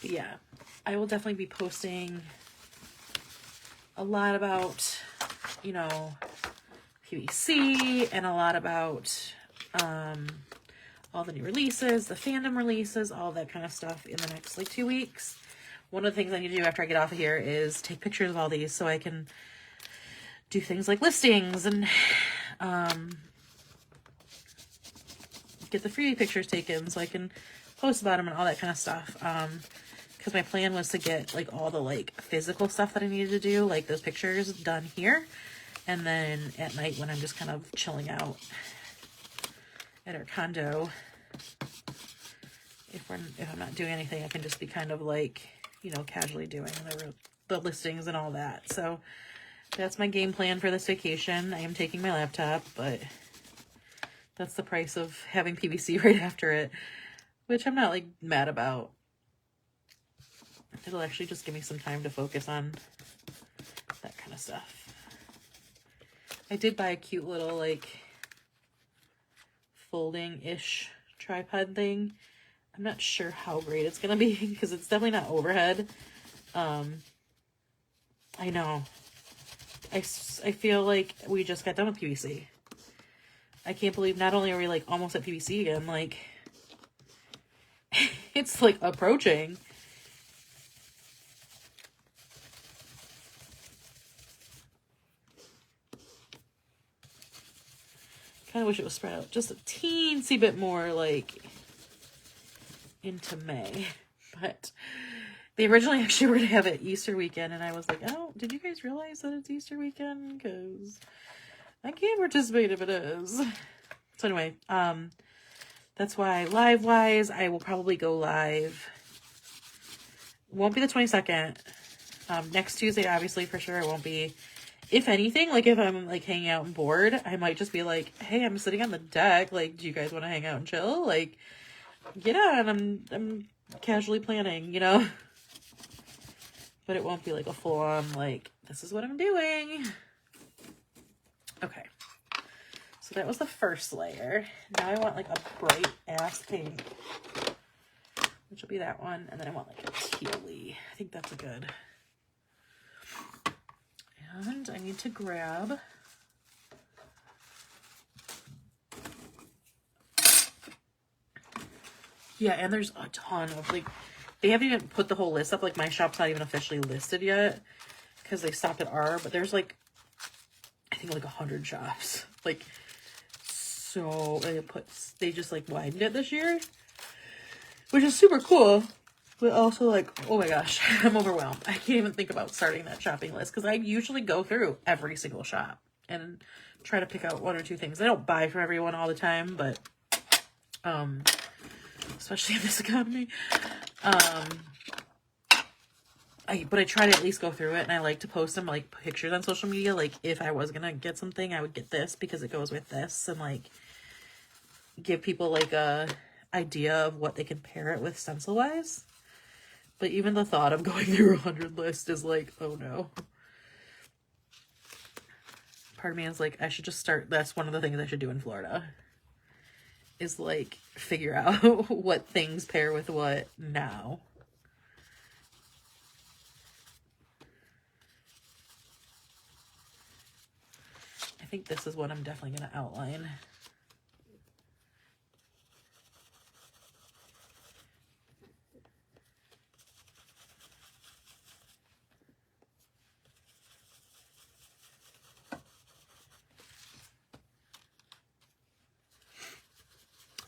Yeah, I will definitely be posting a lot about, you know, PVC, and a lot about all the new releases, the fandom releases, all that kind of stuff in the next like 2 weeks. One of the things I need to do after I get off of here is take pictures of all these so I can do things like listings and get the freebie pictures taken so I can post about them and all that kind of stuff. Because my plan was to get like all the like physical stuff that I needed to do, like those pictures, done here, and then at night when I'm just kind of chilling out at our condo, if I'm not doing anything, I can just be kind of like, you know, casually doing the listings and all that. So that's my game plan for this vacation. I am taking my laptop, but that's the price of having PVC right after it, which I'm not like mad about. It'll actually just give me some time to focus on that kind of stuff. I did buy a cute little like folding-ish tripod thing. I'm not sure how great it's gonna be because it's definitely not overhead. I know. I feel like we just got done with PVC. I can't believe not only are we like almost at PVC again, like it's like approaching. Kind of wish it was spread out just a teensy bit more, like into May, but they originally actually were to have it Easter weekend, and I was like, oh, did you guys realize that it's Easter weekend? Because I can't participate if it is. So anyway, That's why live-wise, I will probably go live. Won't be the 22nd. Next Tuesday, obviously, for sure, I won't be. If anything, like, if I'm, like, hanging out and bored, I might just be like, hey, I'm sitting on the deck. Like, do you guys want to hang out and chill? Like, get on. I'm casually planning, you know? But it won't be, like, a full-on, like, this is what I'm doing. Okay. So that was the first layer. Now I want, like, a bright-ass pink, which will be that one. And then I want, like, a tealy. I think that's a good. And I need to grab and there's a ton of, like, they haven't even put the whole list up. Like, my shop's not even officially listed yet because they stopped at R, but there's, like, I think, like, 100 shops. Like, so they just, like, widened it this year, which is super cool. But also, like, oh my gosh, I'm overwhelmed. I can't even think about starting that shopping list because I usually go through every single shop and try to pick out one or two things. I don't buy from everyone all the time, but especially in this economy. But I try to at least go through it, and I like to post some, like, pictures on social media. Like, if I was gonna get something, I would get this because it goes with this, and, like, give people, like, a idea of what they can pair it with stencil-wise. But even the thought of going through 100 lists is like, oh no. Part of me is like, I should just start. That's one of the things I should do in Florida. Is, like, figure out what things pair with what now. I think this is what I'm definitely going to outline.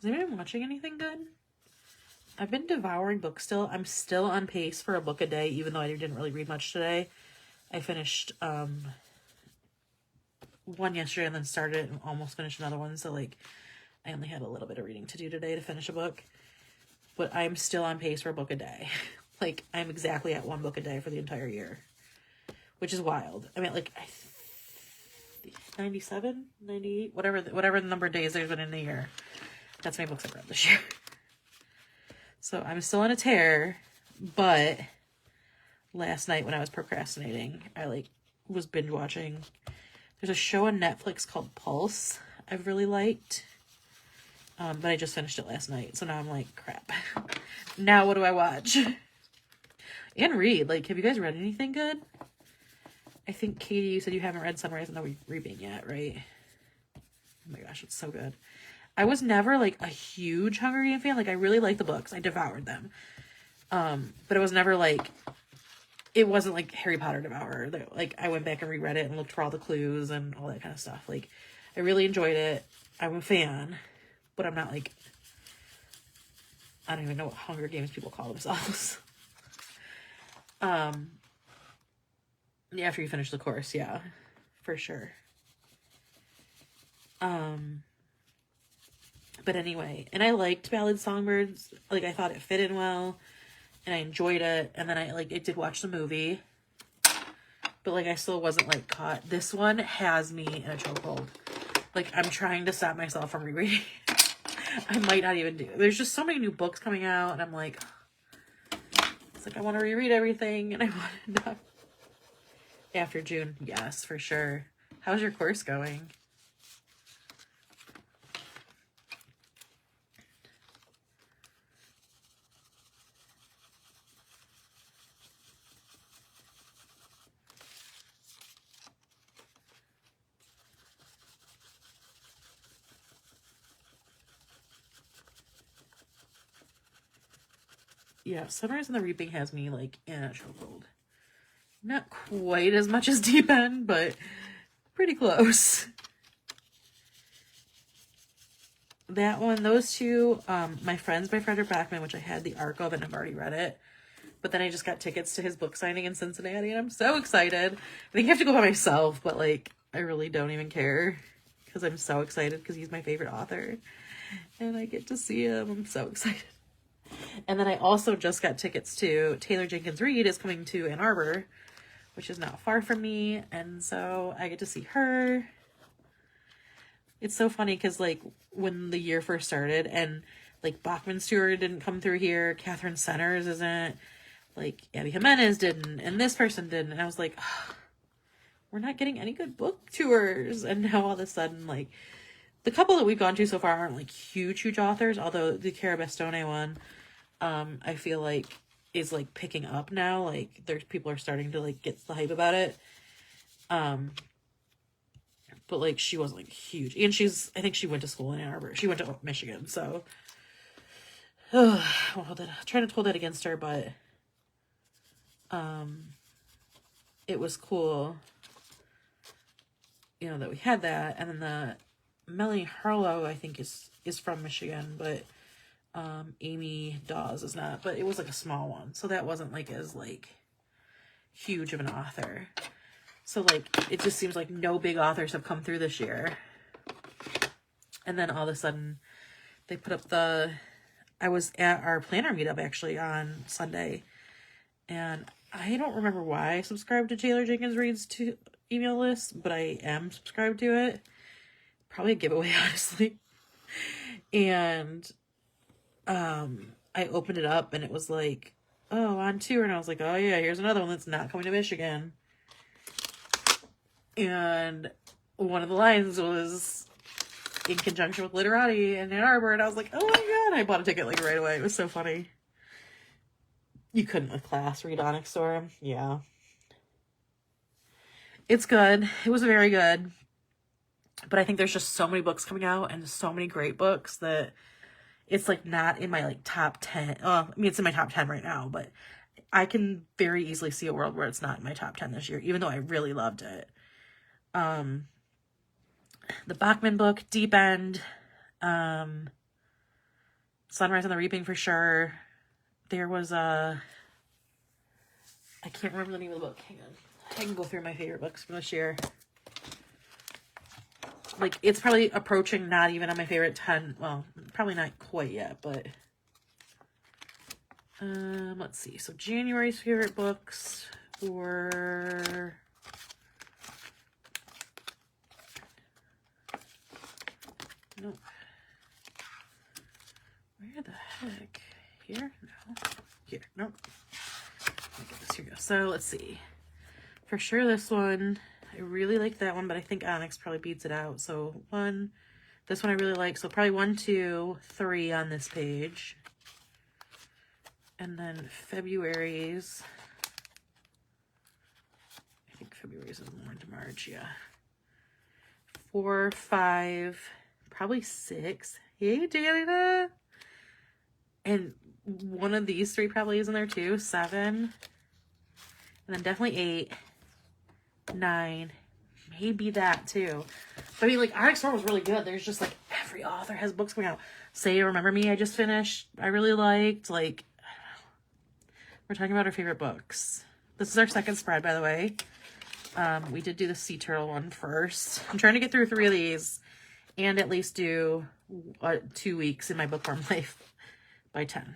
Has anyone been watching anything good? I've been devouring books still. I'm still on pace for a book a day, even though I didn't really read much today. I finished one yesterday and then started and almost finished another one. So, like, I only had a little bit of reading to do today to finish a book. But I'm still on pace for a book a day. Like, I'm exactly at one book a day for the entire year. Which is wild. I mean, like, 97, 98, whatever the number of days there's been in a year. That's how many books I've read this year. So I'm still on a tear, but last night when I was procrastinating, I, like, was binge watching. There's a show on Netflix called Pulse I've really liked. But I just finished it last night. So now I'm like, crap. Now what do I watch? And read. Like, have you guys read anything good? I think, Katie, you said you haven't read Sunrise and No Reaping yet, right? Oh my gosh, it's so good. I was never, like, a huge Hunger Games fan. Like, I really liked the books. I devoured them. But it was never, like, it wasn't, like, Harry Potter Devourer. Like, I went back and reread it and looked for all the clues and all that kind of stuff. Like, I really enjoyed it. I'm a fan. But I'm not, like, I don't even know what Hunger Games people call themselves. After you finish the course, yeah. For sure. But anyway, and I liked Ballad Songbirds. Like, I thought it fit in well, and I enjoyed it. And then I did watch the movie, but, like, I still wasn't, like, caught. This one has me in a chokehold. Like, I'm trying to stop myself from rereading. I might not even do it. There's just so many new books coming out, and I'm like, it's like I want to reread everything, and I want to not. After June, yes, for sure. How's your course going? Yeah, Sunrise and the Reaping has me, like, in a chokehold. Not quite as much as Deep End, but pretty close. That one, those two, My Friends by Frederick Backman, which I had the arc of and I've already read it. But then I just got tickets to his book signing in Cincinnati, and I'm so excited. I think I have to go by myself, but, like, I really don't even care because I'm so excited because he's my favorite author. And I get to see him. I'm so excited. And then I also just got tickets to Taylor Jenkins Reid is coming to Ann Arbor, which is not far from me. And so I get to see her. It's so funny because, like, when the year first started and, like, Bachman's tour didn't come through here, Catherine Centers isn't, like, Abby Jimenez didn't, and this person didn't. And I was like, oh, we're not getting any good book tours. And now all of a sudden, like, the couple that we've gone to so far aren't, like, huge authors, although the Cara Bastone one, I feel like is, like, picking up now. Like, people are starting to, like, get the hype about it. But, like, she wasn't, like, huge. And I think she went to school in Ann Arbor. She went to Michigan, so. Well, trying to hold that against her, but it was cool, you know, that we had that. And then the Melanie Harlow, I think, is from Michigan, but Amy Dawes is not. But it was, like, a small one, so that wasn't, like, as, like, huge of an author. So, like, it just seems like no big authors have come through this year. And then all of a sudden, they put up I was at our planner meetup, actually, on Sunday. And I don't remember why I subscribed to Taylor Jenkins Reid's email list, but I am subscribed to it. Probably a giveaway, honestly. And I opened it up, and it was like, oh, on tour. And I was like, oh, yeah, here's another one that's not coming to Michigan. And one of the lines was in conjunction with Literati in Ann Arbor, and I was like, oh my god, I bought a ticket, like, right away. It was so funny. You couldn't with class read Onyx Storm. Yeah. It's good. It was very good. But I think there's just so many books coming out, and so many great books, that it's, like, not in my, like, top 10. I mean, it's in my top 10 right now, but I can very easily see a world where it's not in my top 10 this year, even though I really loved it. The Bachman book, Deep End, Sunrise on the Reaping for sure. There was I can't remember the name of the book. Hang on. I can go through my favorite books from this year. Like, it's probably approaching not even on my favorite 10. Well, probably not quite yet, but let's see. So January's favorite books were nope. Where the heck? Here? No. Here. Nope. Here we go. So let's see. For sure this one, I really like that one, but I think Onyx probably beats it out. So this one I really like. So probably 1, 2, 3 on this page. And then February's, I think February's is more into March, yeah. 4, 5, probably 6. Hey, Jana. And one of these 3 probably is in there too. 7. And then definitely 8, 9, maybe that too. But I mean, like, Onyx Storm was really good. There's just, like, every author has books coming out. Say Remember Me, I just finished. I really liked. Like, I don't know. We're talking about our favorite books. This is our second spread, by the way. We did do the Sea Turtle one first. I'm trying to get through 3 of these and at least do 2 weeks in my bookworm life by 10.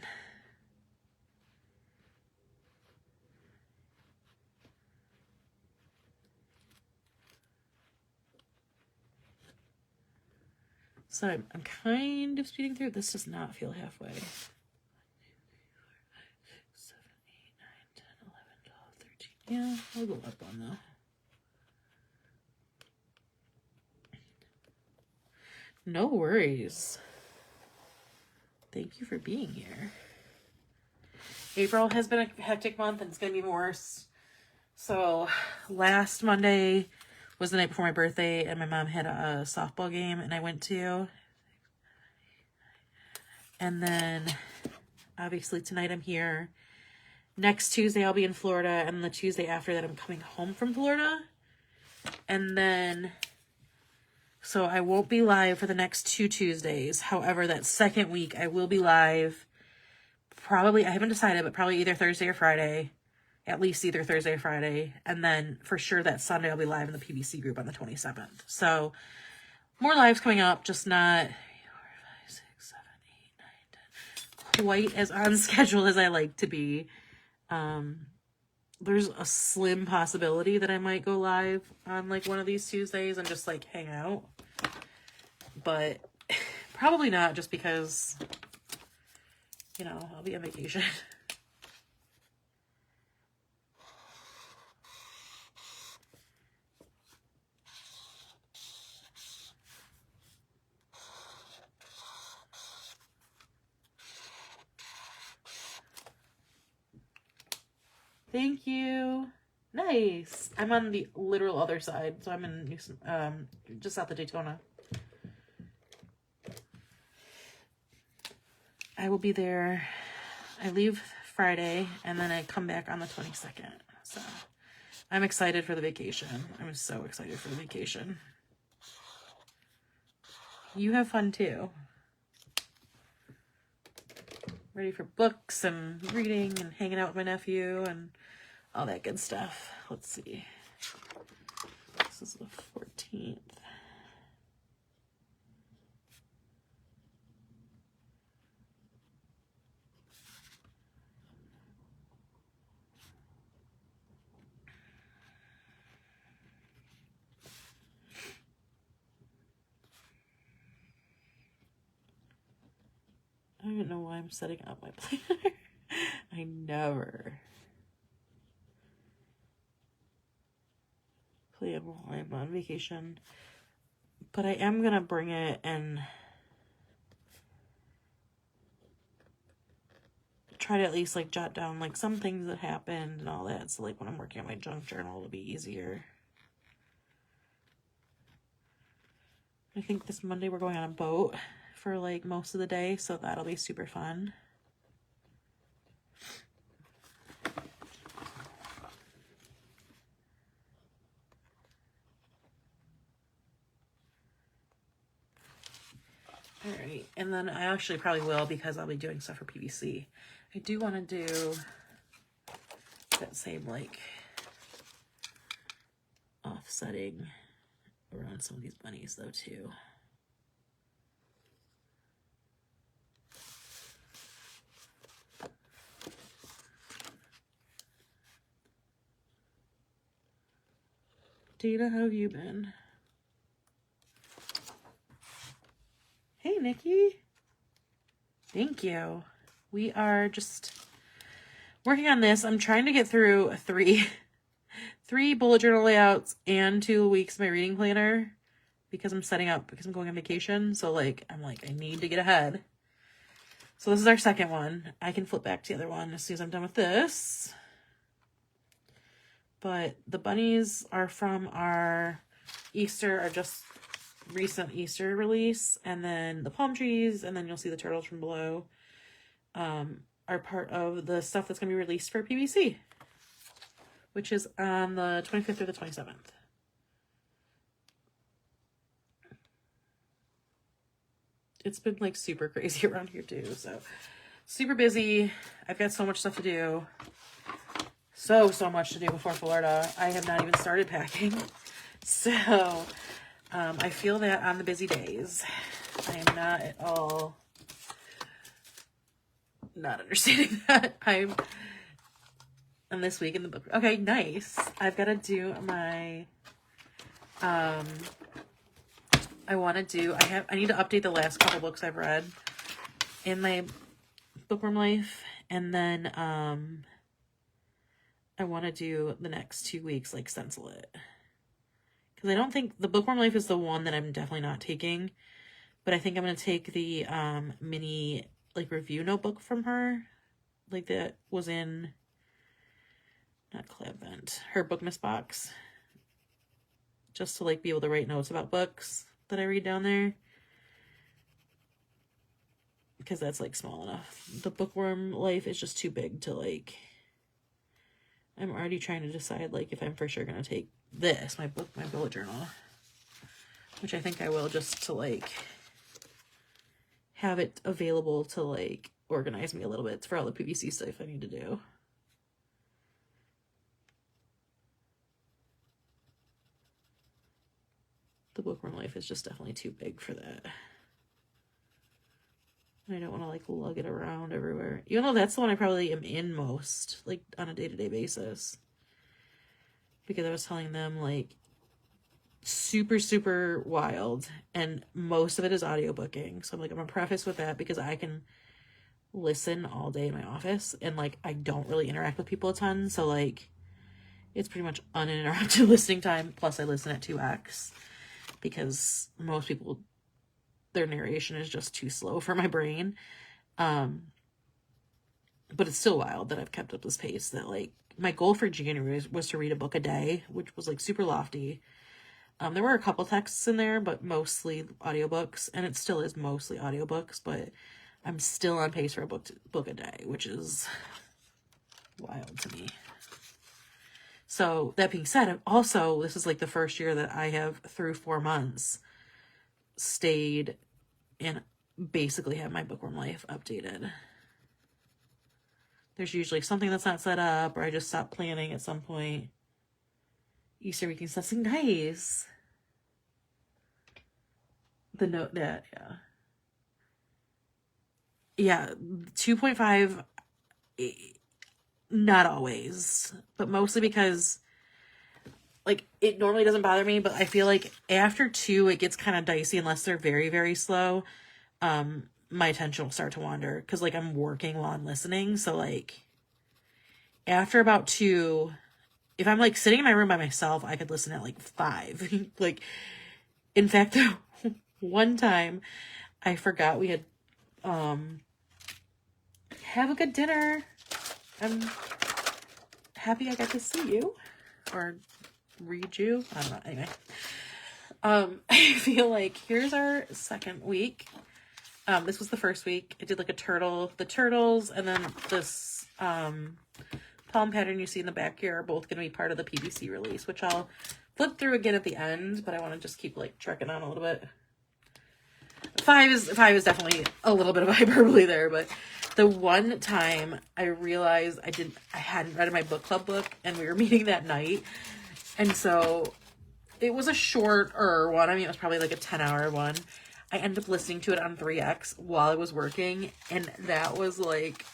So I'm kind of speeding through. This does not feel halfway. 1, 2, 3, 4, 5, 6, 7, 8, 9, 10, 11, 12, 13. Yeah, I'll go up on though. No worries. Thank you for being here. April has been a hectic month, and it's going to be worse. So last Monday was the night before my birthday, and my mom had a softball game, and I went to. And then, obviously, tonight I'm here. Next Tuesday, I'll be in Florida, and the Tuesday after that, I'm coming home from Florida. And then, so I won't be live for the next 2 Tuesdays. However, that second week, I will be live. Probably, I haven't decided, but probably either Thursday or Friday. At least either Thursday or Friday. And then, for sure, that Sunday, I'll be live in the PBC group on the 27th. So, more lives coming up, just not 4, 5, 6, quite as on schedule as I like to be. There's a slim possibility that I might go live on like one of these Tuesdays and just like hang out. But probably not, just because, you know, I'll be on vacation. Thank you. Nice. I'm on the literal other side, so I'm in just south of Daytona. I will be there. I leave Friday, and then I come back on the 22nd. So I'm excited for the vacation. I'm so excited for the vacation. You have fun too. Ready for books and reading and hanging out with my nephew and all that good stuff. Let's see. This is the 14th. I don't even know why I'm setting up my planner. I never plan while I'm on vacation. But I am going to bring it and try to at least like jot down like some things that happened and all that. So like when I'm working on my junk journal, it'll be easier. I think this Monday we're going on a boat for like most of the day, so that'll be super fun. All right, and then I actually probably will, because I'll be doing stuff for PVC. I do want to do that same like offsetting around some of these bunnies though too. Dana, how have you been? Hey, Nikki. Thank you. We are just working on this. I'm trying to get through three bullet journal layouts and 2 weeks of my reading planner, because I'm setting up, because I'm going on vacation. So like, I'm like, I need to get ahead. So this is our second one. I can flip back to the other one as soon as I'm done with this. But the bunnies are from our Easter, or just recent Easter release. And then the palm trees, and then you'll see the turtles from below, are part of the stuff that's going to be released for PVC, which is on the 25th or the 27th. It's been like super crazy around here too, so super busy. I've got so much stuff to do. So much to do before Florida. I have not even started packing. So I feel that on the busy days. I am not at all not understanding that. I'm on this week in the book. Okay, nice. I've got to do my I need to update the last couple books I've read in my bookworm life, and then I want to do the next 2 weeks, like, stencil it. Because I don't think the bookworm life is the one that I'm definitely not taking. But I think I'm going to take the mini, like, review notebook from her. Like, that was in, not Clavent, her Bookmas box. Just to, like, be able to write notes about books that I read down there. Because that's, like, small enough. The bookworm life is just too big to, like... I'm already trying to decide, like, if I'm for sure going to take this, my bullet journal. Which I think I will, just to, like, have it available to, like, organize me a little bit for all the PVC stuff I need to do. The bookworm life is just definitely too big for that. I don't want to like lug it around everywhere. Even though that's the one I probably am in most, like on a day-to-day basis. Because I was telling them like super, super wild. And most of it is audiobooking. So I'm like, I'm going to preface with that because I can listen all day in my office. And like, I don't really interact with people a ton. So like, it's pretty much uninterrupted listening time. Plus I listen at 2x. Because most people, their narration is just too slow for my brain. But it's still wild that I've kept up this pace. That like my goal for January was to read a book a day, which was like super lofty. There were a couple texts in there, but mostly audiobooks, and it still is mostly audiobooks, but I'm still on pace for a book a day, which is wild to me. So that being said, also, this is like the first year that I have, through 4 months, stayed and basically have my bookworm life updated. There's usually something that's not set up, or I just stop planning at some point. Easter weekend, something nice. The note that, yeah. Yeah, 2.5, not always, but mostly because like it normally doesn't bother me, but I feel like after 2 it gets kind of dicey unless they're very, very slow. My attention will start to wander because like I'm working while I'm listening. So like after about 2, if I'm like sitting in my room by myself, I could listen at like 5. Like, in fact, one time I forgot we had have a good dinner. I'm happy I got to see you or read you. I don't know. Anyway, I feel like here's our second week. This was the first week. I did like the turtles, and then this palm pattern you see in the back here are both going to be part of the PVC release, which I'll flip through again at the end, but I want to just keep like trekking on a little bit. 5 is definitely a little bit of hyperbole there, but the one time I realized I hadn't read my book club book, and we were meeting that night, and so it was a shorter one. I mean, it was probably like a 10-hour one. I ended up listening to it on 3x while I was working, and that was like,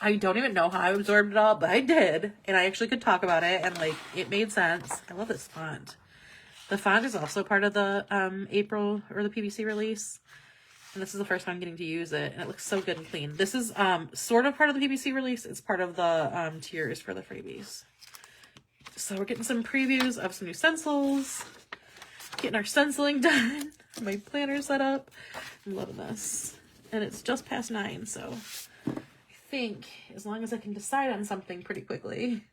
I don't even know how I absorbed it all, but I did, and I actually could talk about it, and like it made sense. I love this font. The font is also part of the April or the PVC release, and this is the first time I'm getting to use it, and it looks so good and clean. This is sort of part of the PVC release. It's part of the tiers for the freebies. So we're getting some previews of some new stencils, getting our stenciling done, my planner set up. I'm loving this, and it's just past 9, so I think as long as I can decide on something pretty quickly,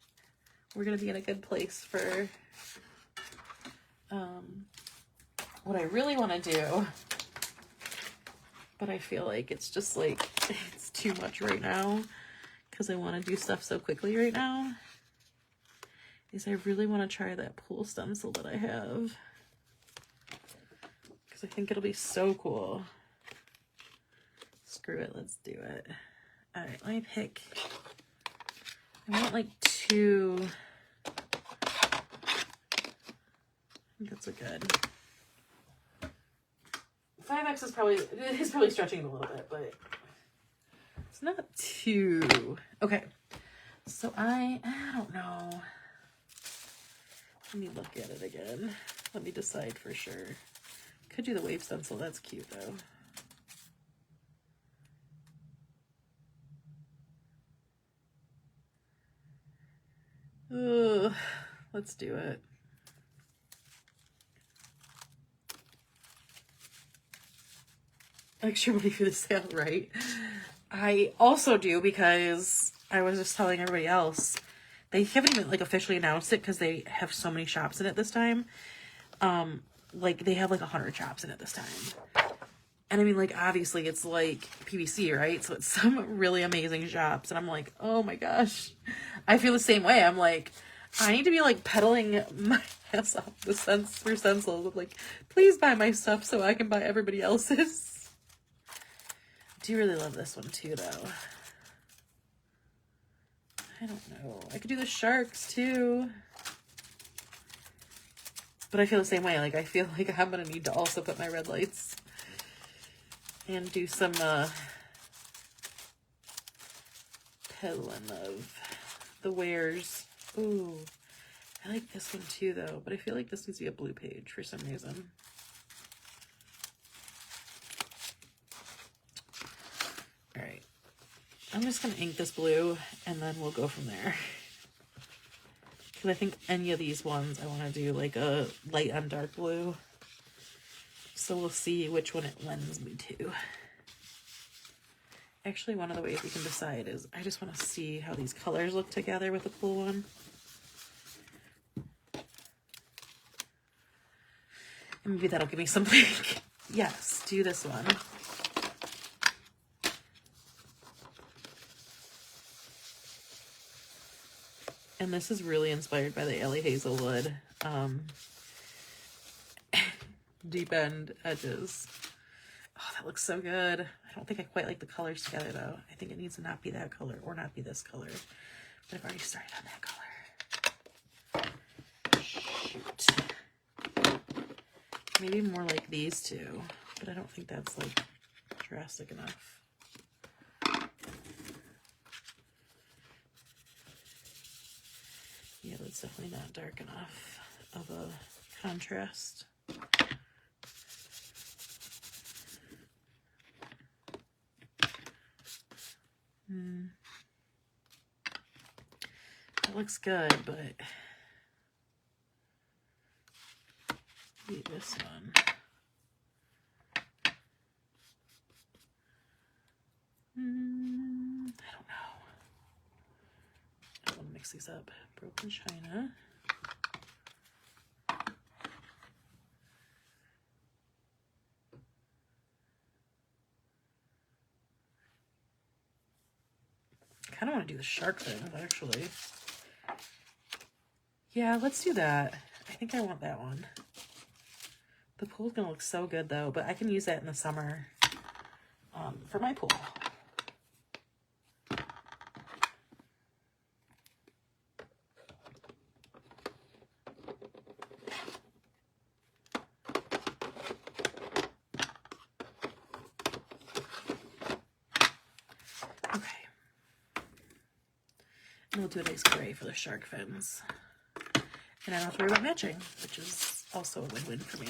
we're gonna be in a good place for what I really want to do. But I feel like it's just like, it's too much right now because I want to do stuff so quickly right now. Is I really want to try that pool stencil that I have, because I think it'll be so cool. Screw it, let's do it. All right, let me pick. I want like 2. I think that's a good. 5x is probably stretching it a little bit, but it's not too. Okay, so I don't know. Let me look at it again. Let me decide for sure. Could do the wave stencil. That's cute though. Ugh, let's do it. Extra money for the sale, right? I also do, because I was just telling everybody else, they haven't even like officially announced it because they have so many shops in it this time. Like they have like 100 shops in it this time. And I mean, like, obviously it's like PVC, right? So it's some really amazing shops. And I'm like, oh my gosh, I feel the same way. I'm like, I need to be like pedaling my ass off through stencils of like, please buy my stuff so I can buy everybody else's. I do really love this one too, though. I don't know. I could do the sharks too. But I feel the same way. Like, I feel like I'm going to need to also put my red lights and do some peddling of the wares. Ooh, I like this one too though, but I feel like this needs to be a blue page for some reason. All right, I'm just gonna ink this blue and then we'll go from there. Because I think any of these ones I want to do like a light on dark blue. So we'll see which one it lends me to. Actually, one of the ways we can decide is I just want to see how these colors look together with the cool one. And maybe that'll give me something. Yes, do this one. And this is really inspired by the Ellie Hazelwood deep end edges. Oh, that looks so good. I don't think I quite like the colors together though. I think it needs to not be that color or not be this color. But I've already started on that color. Shoot. Maybe more like these two, but I don't think that's like drastic enough. Yeah, that's definitely not dark enough of a contrast. That looks good, but maybe this one. I don't know. I want to mix these up. Broken china. I kind of want to do the shark thing, actually. Yeah, let's do that. I think I want that one. The pool's gonna look so good though, but I can use that in the summer for my pool. Okay. And we'll do a nice gray for the shark fins. And I don't have to worry about matching, which is also a win-win for me.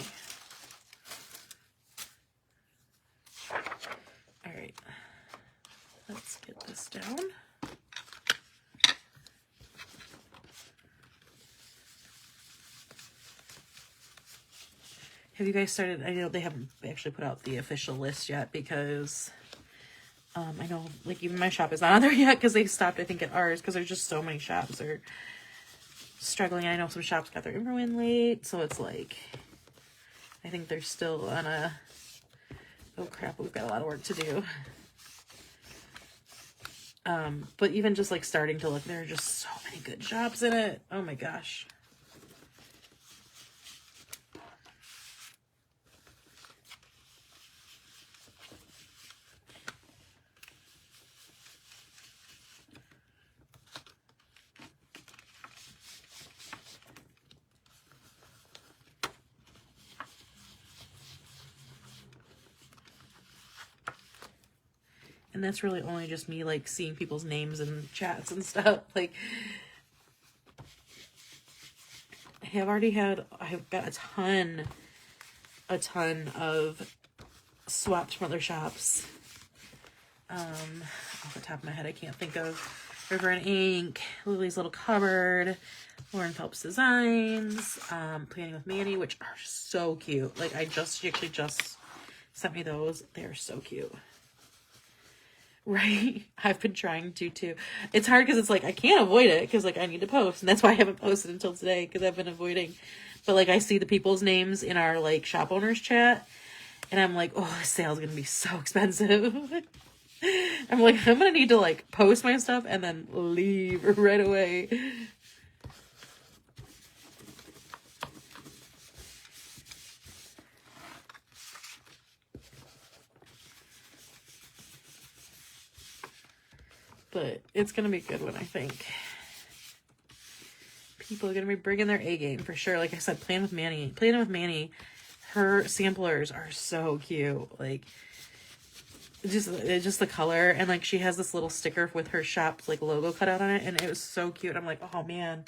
All right, let's get this down. Have you guys started? I know they haven't actually put out the official list yet because I know like even my shop is not on there yet because they stopped I think at ours because there's just so many shops that are struggling. I know some shops got their info in late, so it's like I think they're still on a oh crap, we've got a lot of work to do. But even just like starting to look, there are just so many good shops in it. Oh my gosh. And that's really only just me like seeing people's names in chats and stuff. Like I've got a ton of swaps from other shops. Off the top of my head, I can't think of River and Ink, Lily's Little Cupboard, Lauren Phelps Designs, Planning with Manny, which are so cute. Like she actually just sent me those. They're so cute. Right? I've been trying to too. It's hard because it's like I can't avoid it because like I need to post, and that's why I haven't posted until today because I've been avoiding. But like I see the people's names in our like shop owners chat, and I'm like, oh, this sale's gonna be so expensive. I'm like, I'm gonna need to like post my stuff and then leave right away. But it's going to be a good one, I think. People are going to be bringing their A game for sure. Like I said, Planning with Manny, her samplers are so cute. Like, just the color, and like she has this little sticker with her shop's like logo cut out on it, and it was so cute. I'm like, oh man,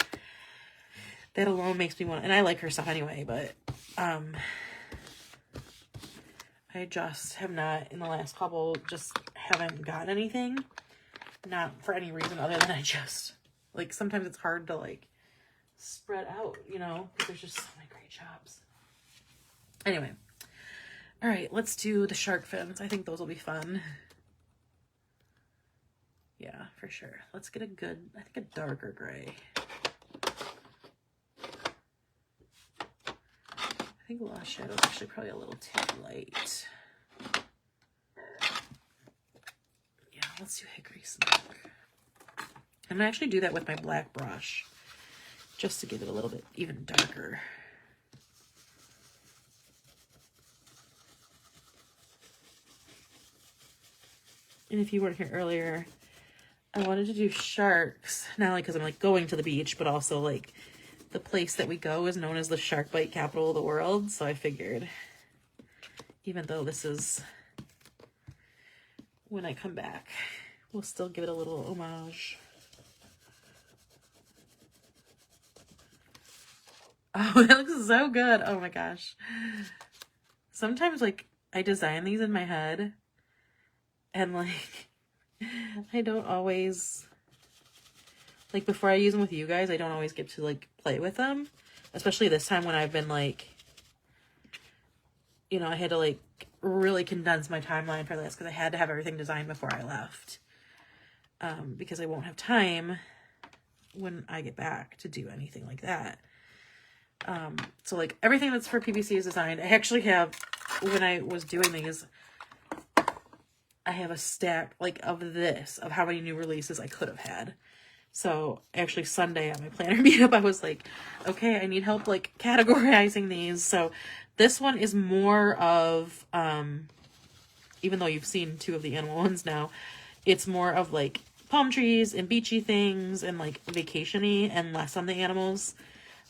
that alone makes me want, and I like her stuff anyway, but I just have not, in the last couple, just haven't gotten anything. Not for any reason other than I just, like, sometimes it's hard to, like, spread out, you know, because there's just so many great shops. Anyway. All right, let's do the shark fins. I think those will be fun. Yeah, for sure. Let's get a good, I think a darker gray. I think Lost Shadow is actually probably a little too light. Yeah, let's do Hickory Smoke. I'm gonna actually do that with my black brush, just to give it a little bit even darker. And if you weren't here earlier, I wanted to do sharks, not only because I'm like going to the beach, but also like the place that we go is known as the shark bite capital of the world. So I figured, even though this is when I come back, we'll still give it a little homage. Oh, that looks so good. Oh my gosh. Sometimes like I design these in my head and like I don't always, like before I use them with you guys, I don't always get to like play with them. Especially this time when I've been like, you know, I had to like really condense my timeline for this because I had to have everything designed before I left. Because I won't have time when I get back to do anything like that. So like everything that's for PVC is designed. I actually have, when I was doing these, I have a stack like of this, of how many new releases I could have had. So actually Sunday at my planner meetup, I was like, okay, I need help like categorizing these. So this one is more of, even though you've seen two of the animal ones now, it's more of like palm trees and beachy things and like vacation-y and less on the animals.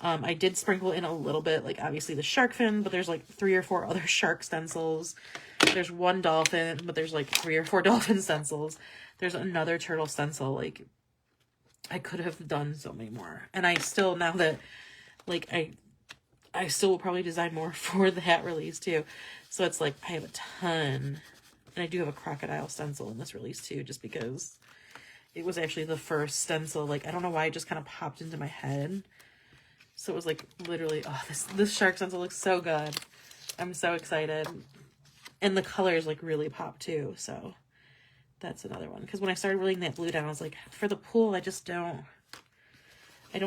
I did sprinkle in a little bit, like obviously the shark fin, but there's like 3 or 4 other shark stencils. There's one dolphin, but there's like 3 or 4 dolphin stencils. There's another turtle stencil. Like I could have done so many more. And I still, now that like I still will probably design more for the hat release too. So it's like I have a ton. And I do have a crocodile stencil in this release too, just because it was actually the first stencil. Like I don't know why it just kind of popped into my head. So it was like literally, oh, this shark stencil looks so good. I'm so excited. And the colors like really pop too. So that's another one. Because when I started laying that blue down, I was like, for the pool, I don't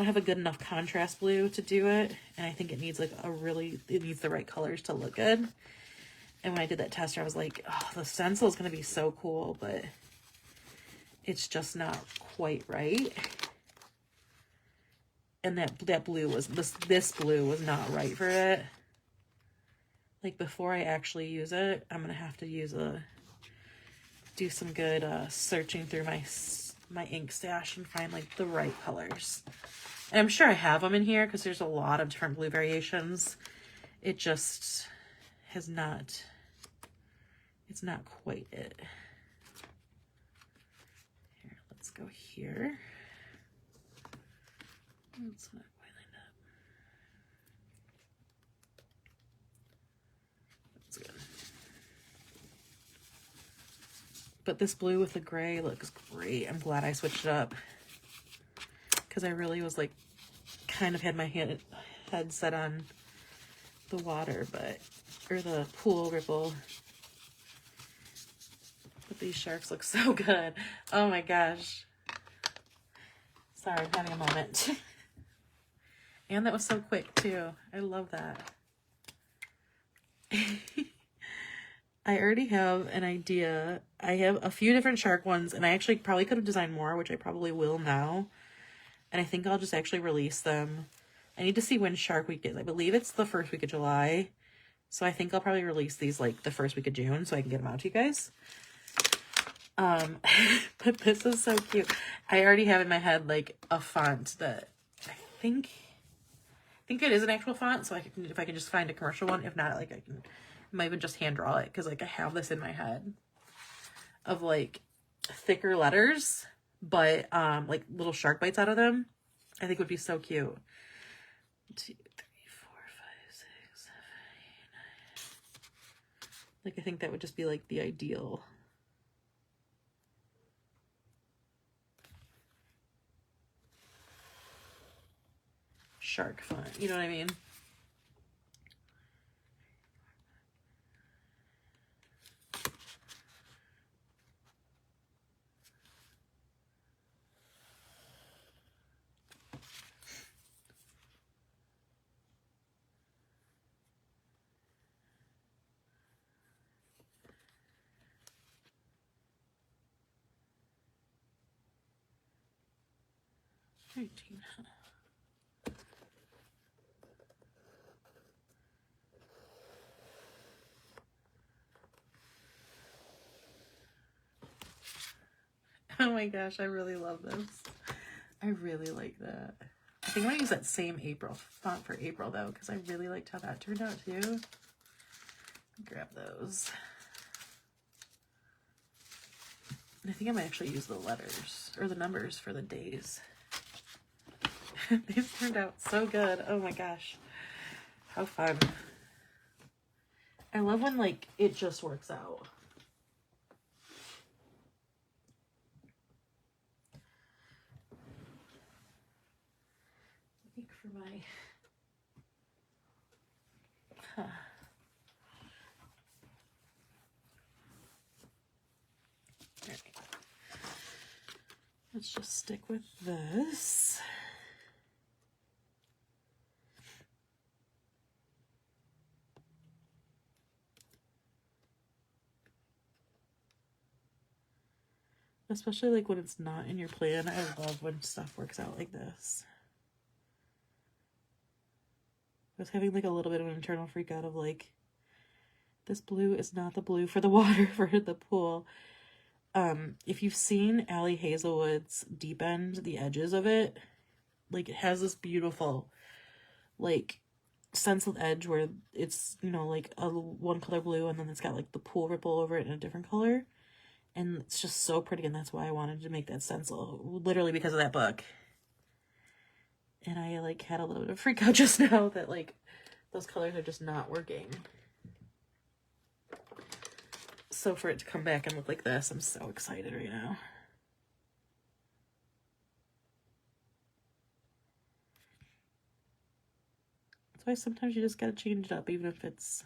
have a good enough contrast blue to do it. And I think it needs like it needs the right colors to look good. And when I did that tester, I was like, oh, the stencil is going to be so cool, but it's just not quite right. And that blue was, this blue was not right for it. Like before I actually use it, I'm going to have to do some good searching through my ink stash and find like the right colors. And I'm sure I have them in here because there's a lot of different blue variations. It just has not, it's not quite it. Here, let's go here. It's not quite lined up. That's good. But this blue with the gray looks great. I'm glad I switched it up. Because I really was like, kind of had my head set on the water, or the pool ripple. But these sharks look so good. Oh my gosh. Sorry, I'm having a moment. And that was so quick too. I love that. I already have an idea. I have a few different shark ones, and I actually probably could have designed more, which I probably will now. And I think I'll just actually release them. I need to see when Shark Week is. I believe it's the first week of July. So I think I'll probably release these like the first week of June so I can get them out to you guys. But this is so cute. I already have in my head like a font that I think it is an actual font, so if I can just find a commercial one. If not, like I might even just hand draw it because like I have this in my head. of like thicker letters, but like little shark bites out of them, I think would be so cute. 1, 2, 3, 4, 5, 6, 7, 8, 9. Like, I think that would just be like the ideal. Shark font, you know what I mean? Oh my gosh, I really love this. I really like that. I think I'm gonna use that same April font for April though, because I really liked how that turned out too. Grab those. And I think I might actually use the letters or the numbers for the days. These turned out so good. Oh my gosh. How fun. I love when like it just works out. I think for my All right. Let's just stick with this. Especially like when it's not in your plan. I love when stuff works out like this. I was having like a little bit of an internal freak out of like, this blue is not the blue for the water for the pool. If you've seen Allie Hazelwood's Deep End, the edges of it, like it has this beautiful like stenciled edge where it's, you know, like a one color blue and then it's got like the pool ripple over it in a different color. And it's just so pretty, and that's why I wanted to make that stencil, literally because of that book. And I like had a little bit of freak out just now that like those colors are just not working. So for it to come back and look like this, I'm so excited right now. That's why sometimes you just gotta change it up, even if it's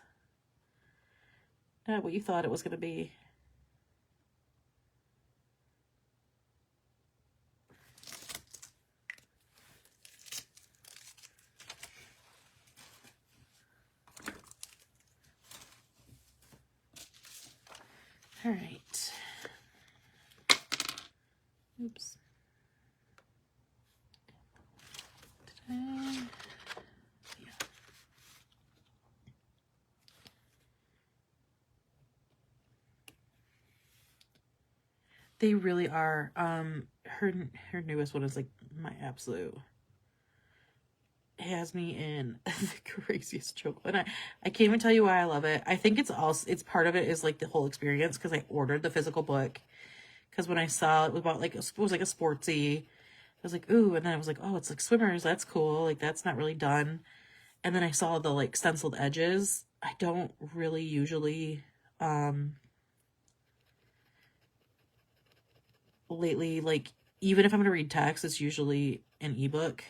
not what you thought it was gonna be. All right. Oops. Yeah. They really are. Her newest one is like my absolute. Has me in the craziest choke. And I can't even tell you why I love it. I think it's part of it is like the whole experience, because I ordered the physical book. Because when I saw it was about like, it was like a sportsy, I was like, ooh, and then I was like, oh, it's like swimmers, that's cool. Like that's not really done. And then I saw the like stenciled edges. I don't really usually, lately, like even if I'm gonna read text, it's usually an ebook.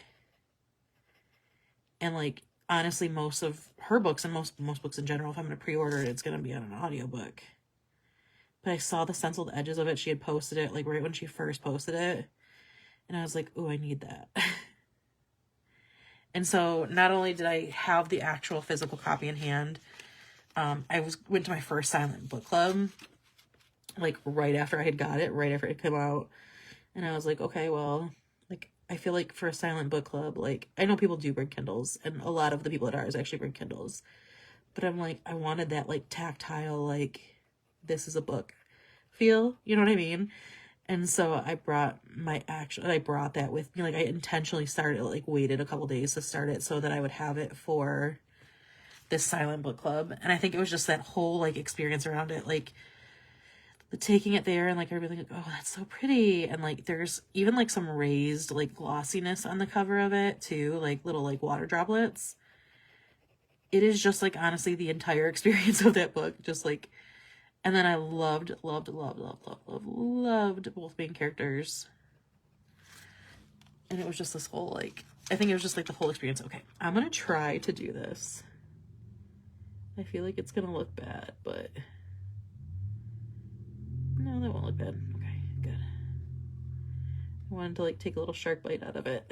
And like honestly, most of her books and most books in general, if I'm gonna pre-order it, it's gonna be on an audiobook. But I saw the stenciled edges of it. She had posted it like right when she first posted it, and I was like, oh, I need that. And so not only did I have the actual physical copy in hand, I went to my first silent book club like right after I had got it, right after it came out. And I was like, okay, well, like I feel like for a silent book club, like I know people do bring Kindles, and a lot of the people at ours actually bring Kindles, but I'm like, I wanted that like tactile, like this is a book feel, you know what I mean? And so I brought that with me. Like I intentionally started, like waited a couple days to start it so that I would have it for this silent book club. And I think it was just that whole like experience around it. Like the taking it there and like everybody like, oh, that's so pretty. And like there's even like some raised like glossiness on the cover of it too, like little like water droplets. It is just like honestly the entire experience of that book, just like. And then I loved both main characters. And it was just this whole like, I think it was just like the whole experience. Okay, I'm gonna try to do this. I feel like it's gonna look bad, but no, that won't look bad. Okay, good. I wanted to like take a little shark bite out of it.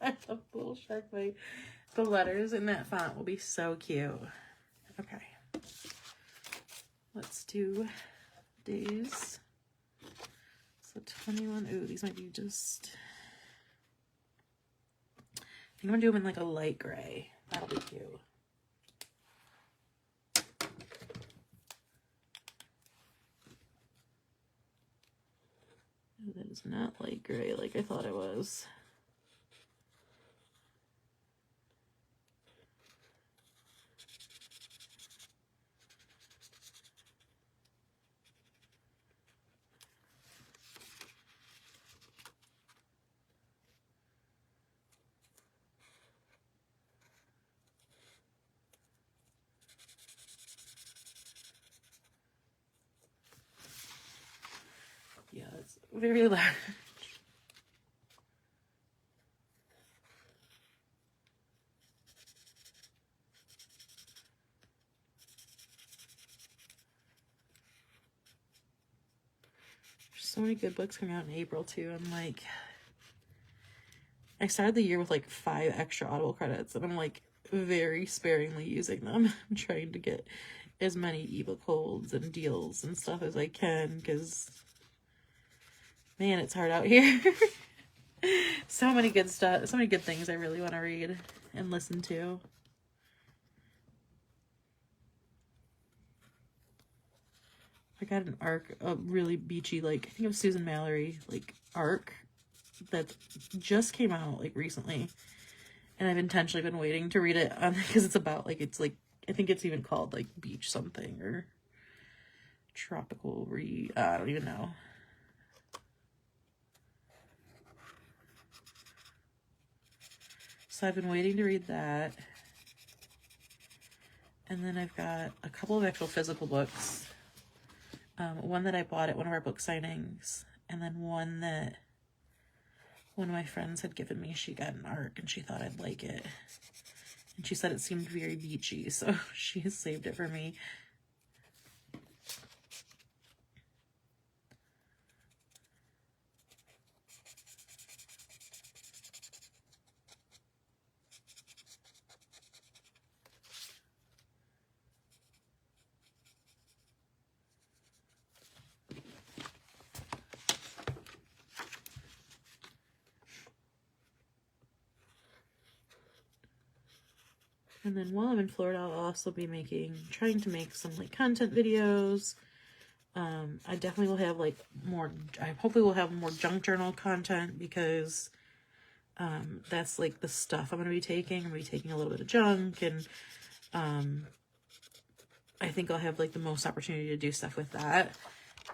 I love the little shark bite. The letters in that font will be so cute. Okay. Let's do days. So 21. Ooh, these might be just... I think I'm gonna do them in like a light gray. That'll be cute. Ooh, that is not light gray like I thought it was. Yeah, it's very large. There's so many good books coming out in April too. I'm like, I started the year with like 5 extra Audible credits, and I'm like very sparingly using them. I'm trying to get as many ebook holds and deals and stuff as I can, because man, it's hard out here. So many good stuff, so many good things I really want to read and listen to. I got an arc, a really beachy, like, I think it was Susan Mallory, like, arc that just came out, like, recently. And I've intentionally been waiting to read it because it's about, like, it's, like, I think it's even called, like, beach something or tropical I don't even know. So I've been waiting to read that. And then I've got a couple of actual physical books. One that I bought at one of our book signings, and then one that one of my friends had given me. She got an arc and she thought I'd like it. And she said it seemed very beachy, so she has saved it for me. And then while I'm in Florida, I'll also be trying to make some like content videos. I definitely will have like I hopefully will have more junk journal content, because that's like the stuff I'm going to be taking. I'm going to be taking a little bit of junk, and I think I'll have like the most opportunity to do stuff with that.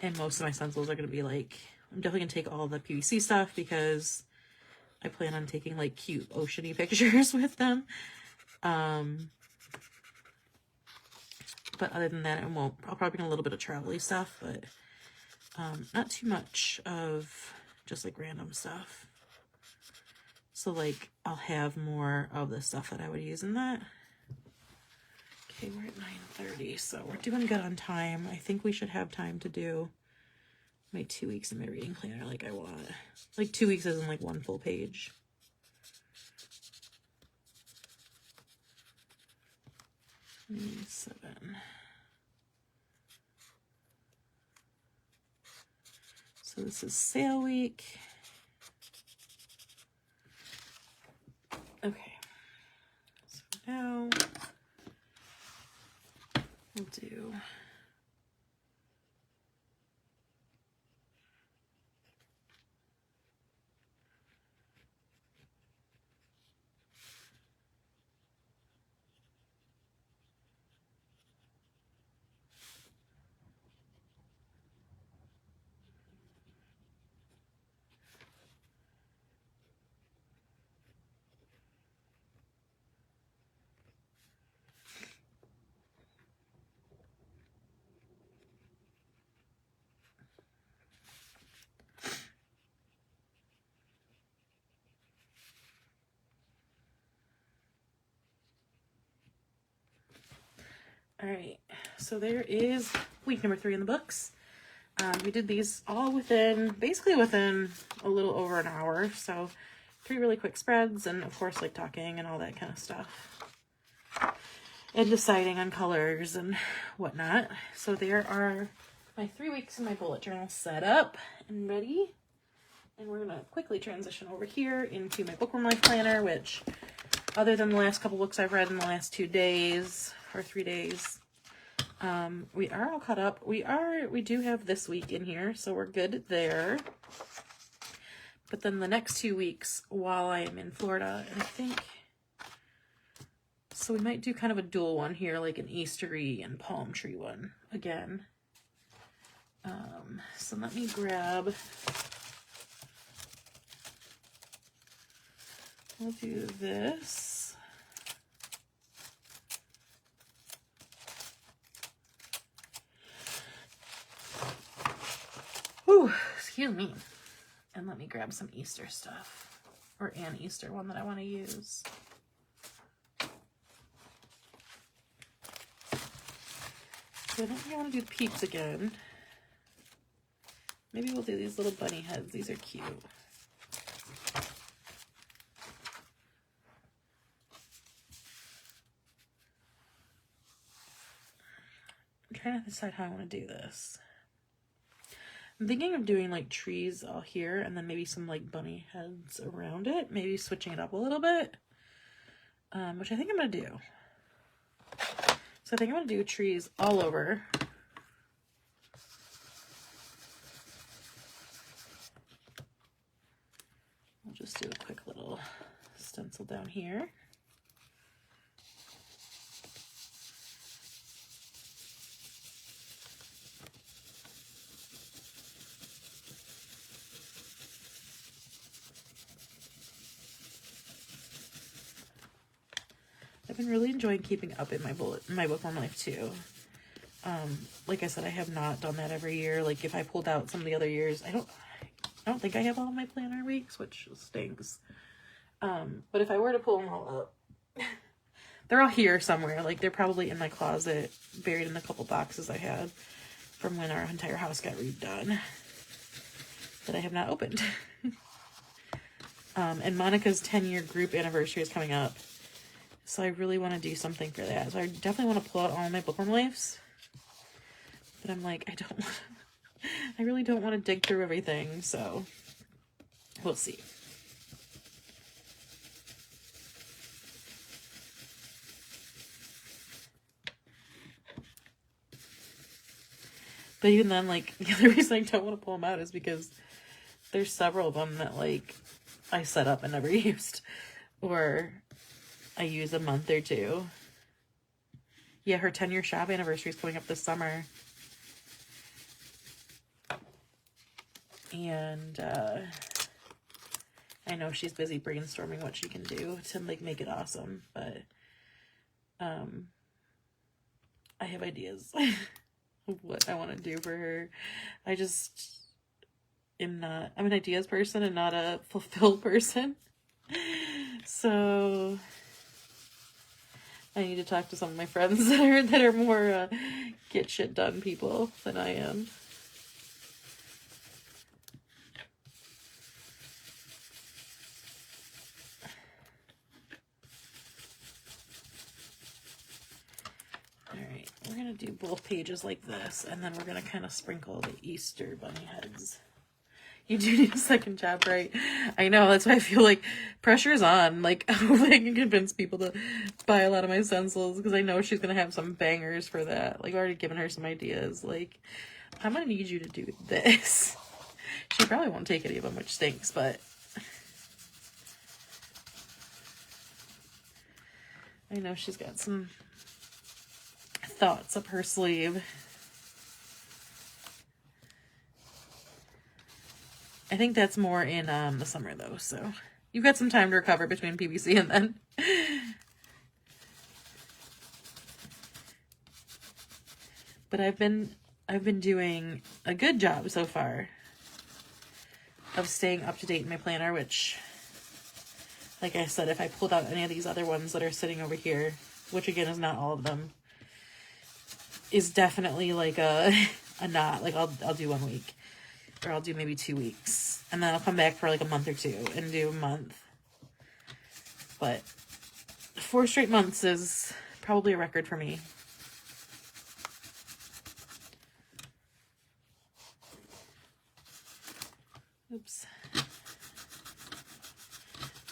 And most of my stencils are going to be like, I'm definitely going to take all the PVC stuff, because I plan on taking like cute oceany pictures with them. But other than that, I'll probably bring a little bit of travel-y stuff, but not too much of just like random stuff. So like I'll have more of the stuff that I would use in that. Okay, we're at 9:30, so we're doing good on time. I think we should have time to do my 2 weeks in my reading planner like I want. Like 2 weeks isn't like one full page. Seven. So this is sale week. Okay. So now. We'll do all right, so there is week number 3 in the books. We did these all basically within a little over an hour. So 3 really quick spreads, and of course like talking and all that kind of stuff. And deciding on colors and whatnot. So there are my 3 weeks in my bullet journal set up and ready. And we're gonna quickly transition over here into my Bookworm Life Planner, which other than the last couple books I've read in the last 2 days or 3 days, we are all caught up. We do have this week in here, so we're good there. But then the next 2 weeks while I am in Florida, and I think, so we might do kind of a dual one here, like an Eastery and palm tree one again. So let me grab, we'll do this. Ooh, excuse me. And let me grab some Easter stuff, or an Easter one that I want to use. So I don't think I want to do peeps again. Maybe we'll do these little bunny heads. These are cute. I'm trying to decide how I want to do this. I'm thinking of doing like trees all here and then maybe some like bunny heads around it. Maybe switching it up a little bit, which I think I'm going to do. So I think I'm going to do trees all over. I'll just do a quick little stencil down here. I've been really enjoying keeping up in my Bookworm Life too. Like I said, I have not done that every year. Like if I pulled out some of the other years, I don't think I have all my planner weeks, which stinks. But if I were to pull them all up, they're all here somewhere. Like they're probably in my closet, buried in a couple boxes I had from when our entire house got redone that I have not opened. And Monica's 10-year group anniversary is coming up. So I really want to do something for that. So I definitely want to pull out all my Bookworm Lives. But I'm like, I really don't want to dig through everything. So we'll see. But even then, like, the other reason I don't want to pull them out is because there's several of them that, like, I set up and never used. Or I use a month or 2. Yeah, her 10-year shop anniversary is coming up this summer. And I know she's busy brainstorming what she can do to like make it awesome, but I have ideas of what I want to do for her. I just am not, I'm an ideas person and not a fulfilled person. So I need to talk to some of my friends that are more get shit done people than I am. Alright, we're going to do both pages like this, and then we're going to kind of sprinkle the Easter bunny heads. You do need a second job, right? I know, that's why I feel like pressure's on. Like, I hope I can convince people to buy a lot of my stencils, because I know she's gonna have some bangers for that. Like, I've already given her some ideas. Like, I'm gonna need you to do this. She probably won't take any of them, which stinks, but I know she's got some thoughts up her sleeve. I think that's more in the summer though, so you've got some time to recover between PVC and then. But I've been doing a good job so far of staying up to date in my planner, which, like I said, if I pulled out any of these other ones that are sitting over here, which again is not all of them, is definitely like a knot. Like I'll do 1 week, or I'll do maybe 2 weeks, and then I'll come back for like a month or two and do a month. But 4 straight months is probably a record for me. Oops. I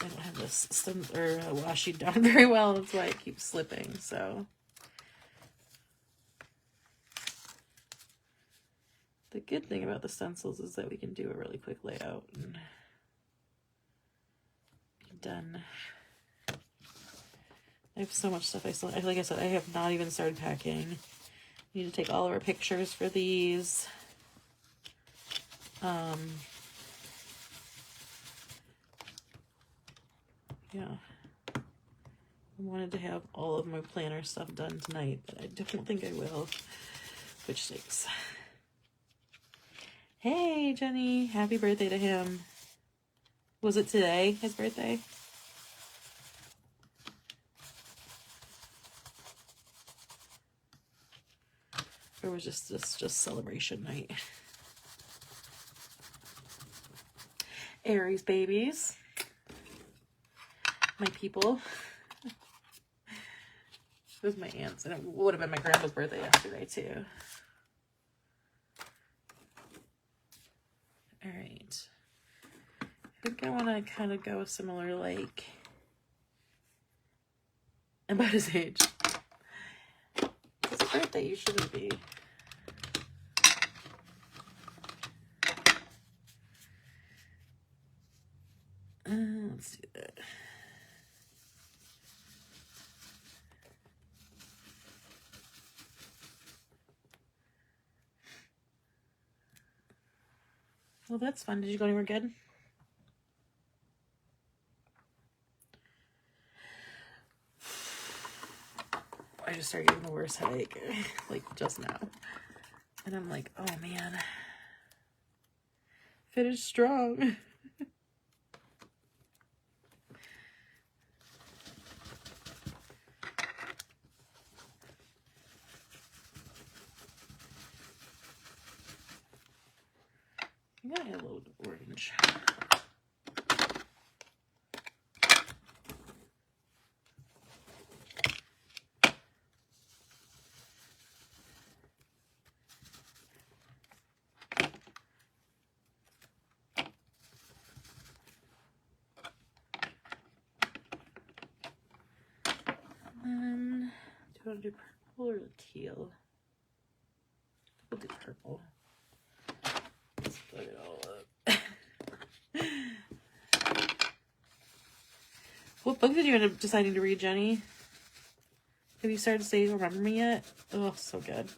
don't have this washi down very well. That's why it keeps slipping. So the good thing about the stencils is that we can do a really quick layout and be done. I have so much stuff like I said, I have not even started packing. We need to take all of our pictures for these. Yeah, I wanted to have all of my planner stuff done tonight, but I don't think I will, which stinks. Hey, Jenny, happy birthday to him. Was it today, his birthday? Or was just celebration night? Aries babies. My people. It was my aunt's, and it would have been my grandpa's birthday yesterday too. All right. I think I want to kind of go similar, like about his age. It's a birthday, you shouldn't be. Let's do that. Well, that's fun. Did you go anywhere good? I just started getting the worst headache, like just now. And I'm like, oh man. Finish strong. I gotta add a little orange. Do you want to do purple or teal? We'll do purple. Let's put it all up. What book did you end up deciding to read, Jenny? Have you started to say Remember Me yet? Oh, so good.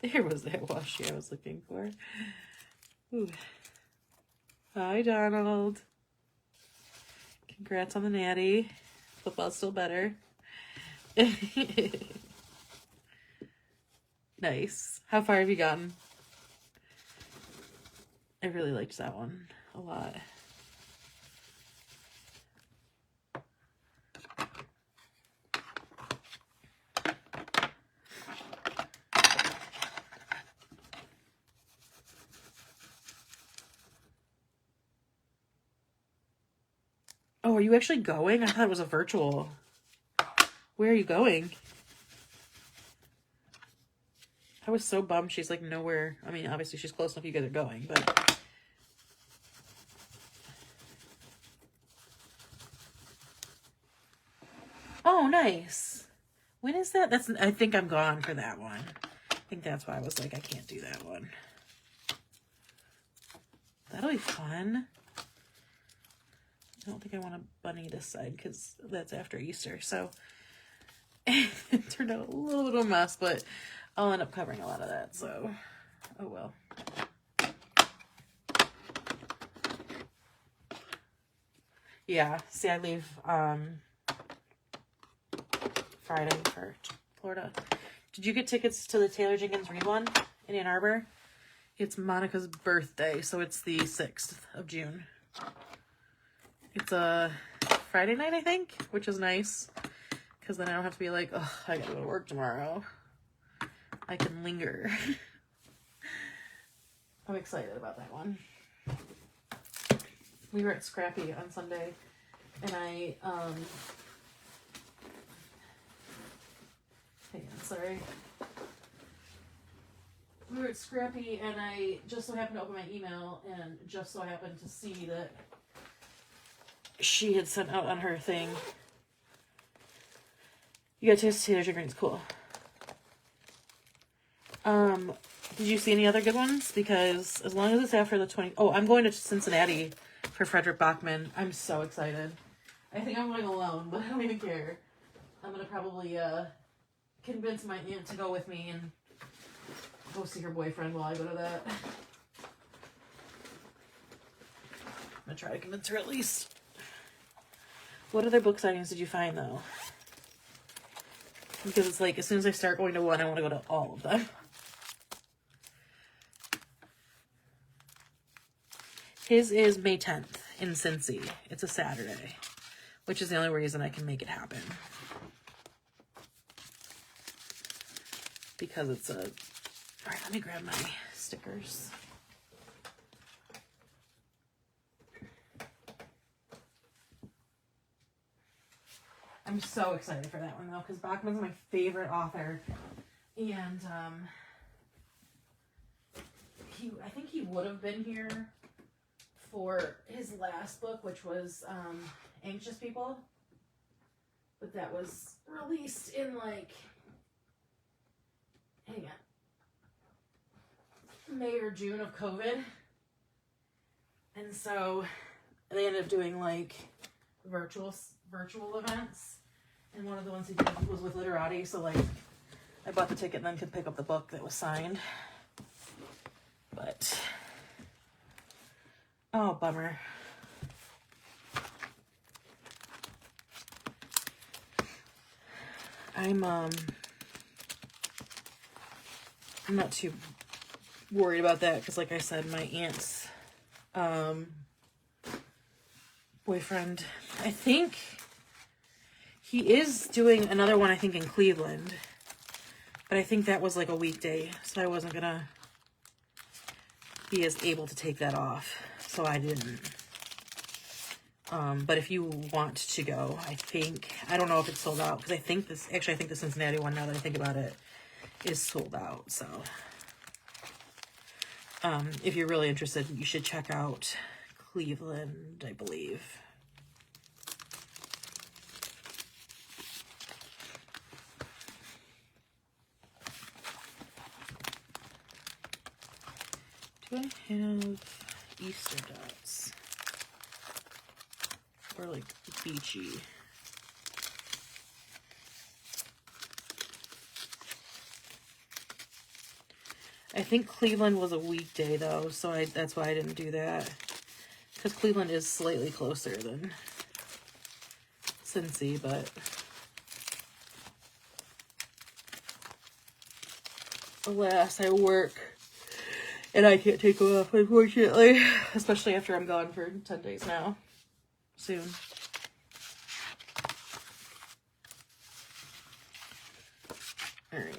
There was that washi I was looking for. Ooh. Hi, Donald. Congrats on the natty. Football's still better. Nice. How far have you gotten? I really liked that one a lot. Oh, are you actually going? I thought it was a virtual. Where are you going? I was so bummed she's like nowhere. I mean, obviously she's close enough you guys are going, but... Oh, nice. When is that? I think I'm gone for that one. I think that's why I was like, I can't do that one. That'll be fun. I don't think I want to bunny this side because that's after Easter. So it turned out a little bit of a mess, but I'll end up covering a lot of that. So, oh well. Yeah, see, I leave Friday for Florida. Did you get tickets to the Taylor Jenkins Reid one in Ann Arbor? It's Monica's birthday, so it's the 6th of June. It's a Friday night, I think, which is nice. Because then I don't have to be like, oh, I gotta go to work tomorrow. I can linger. I'm excited about that one. We were at Scrappy on Sunday, and I, hang on, sorry. We were at Scrappy, and I just so happened to open my email, and just so happened to see that she had sent out on her thing. You got to taste Taylor Jenkins, cool. Did you see any other good ones? Because as long as it's after the 20... Oh, I'm going to Cincinnati for Frederick Bachman. I'm so excited. I think I'm going alone, but I don't even care. I'm going to probably convince my aunt to go with me and go see her boyfriend while I go to that. I'm going to try to convince her at least. What other book signings did you find, though? Because it's like, as soon as I start going to one, I want to go to all of them. His is May 10th in Cincy. It's a Saturday, which is the only reason I can make it happen. Because it's a... Alright, let me grab my stickers. I'm so excited for that one, though, because Bachman's my favorite author. And, I think he would have been here for his last book, which was Anxious People. But that was released in, like, hang on, May or June of COVID. And so they ended up doing, like, virtual events. And one of the ones he did was with Literati, so, like, I bought the ticket and then could pick up the book that was signed. But... oh, bummer. I'm not too worried about that because, like I said, my aunt's boyfriend, I think he is doing another one, I think, in Cleveland. But I think that was like a weekday, so I wasn't gonna be as able to take that off. So I didn't. But if you want to go, I don't know if it's sold out, because I think the Cincinnati one, now that I think about it, is sold out. So if you're really interested, you should check out Cleveland, I believe. Do I have Easter dots? Or like beachy? I think Cleveland was a weekday though, so that's why I didn't do that. Because Cleveland is slightly closer than Cincy, but alas, I work and I can't take off, unfortunately, especially after I'm gone for 10 days now. Soon. All right.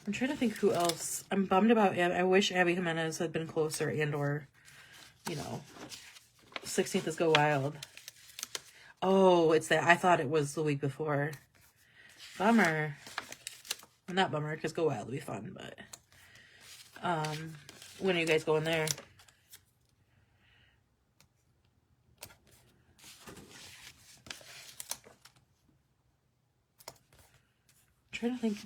I'm trying to think who else. I'm bummed about I wish Abby Jimenez had been closer and or, you know, 16th is Go Wild. Oh, it's that. I thought it was the week before. Bummer. Well, not bummer, because Go Wild will be fun, but when are you guys going there? I'm trying to think.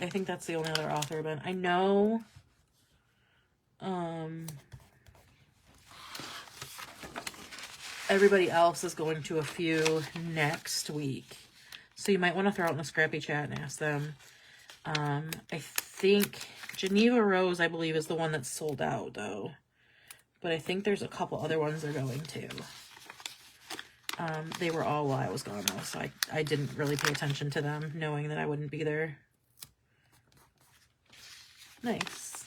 I think that's the only other author event. I know everybody else is going to a few next week. So you might want to throw out in the Scrappy chat and ask them. I think Geneva Rose, I believe, is the one that's sold out, though. But I think there's a couple other ones they're going to. They were all while I was gone, though, so I didn't really pay attention to them, knowing that I wouldn't be there. Nice.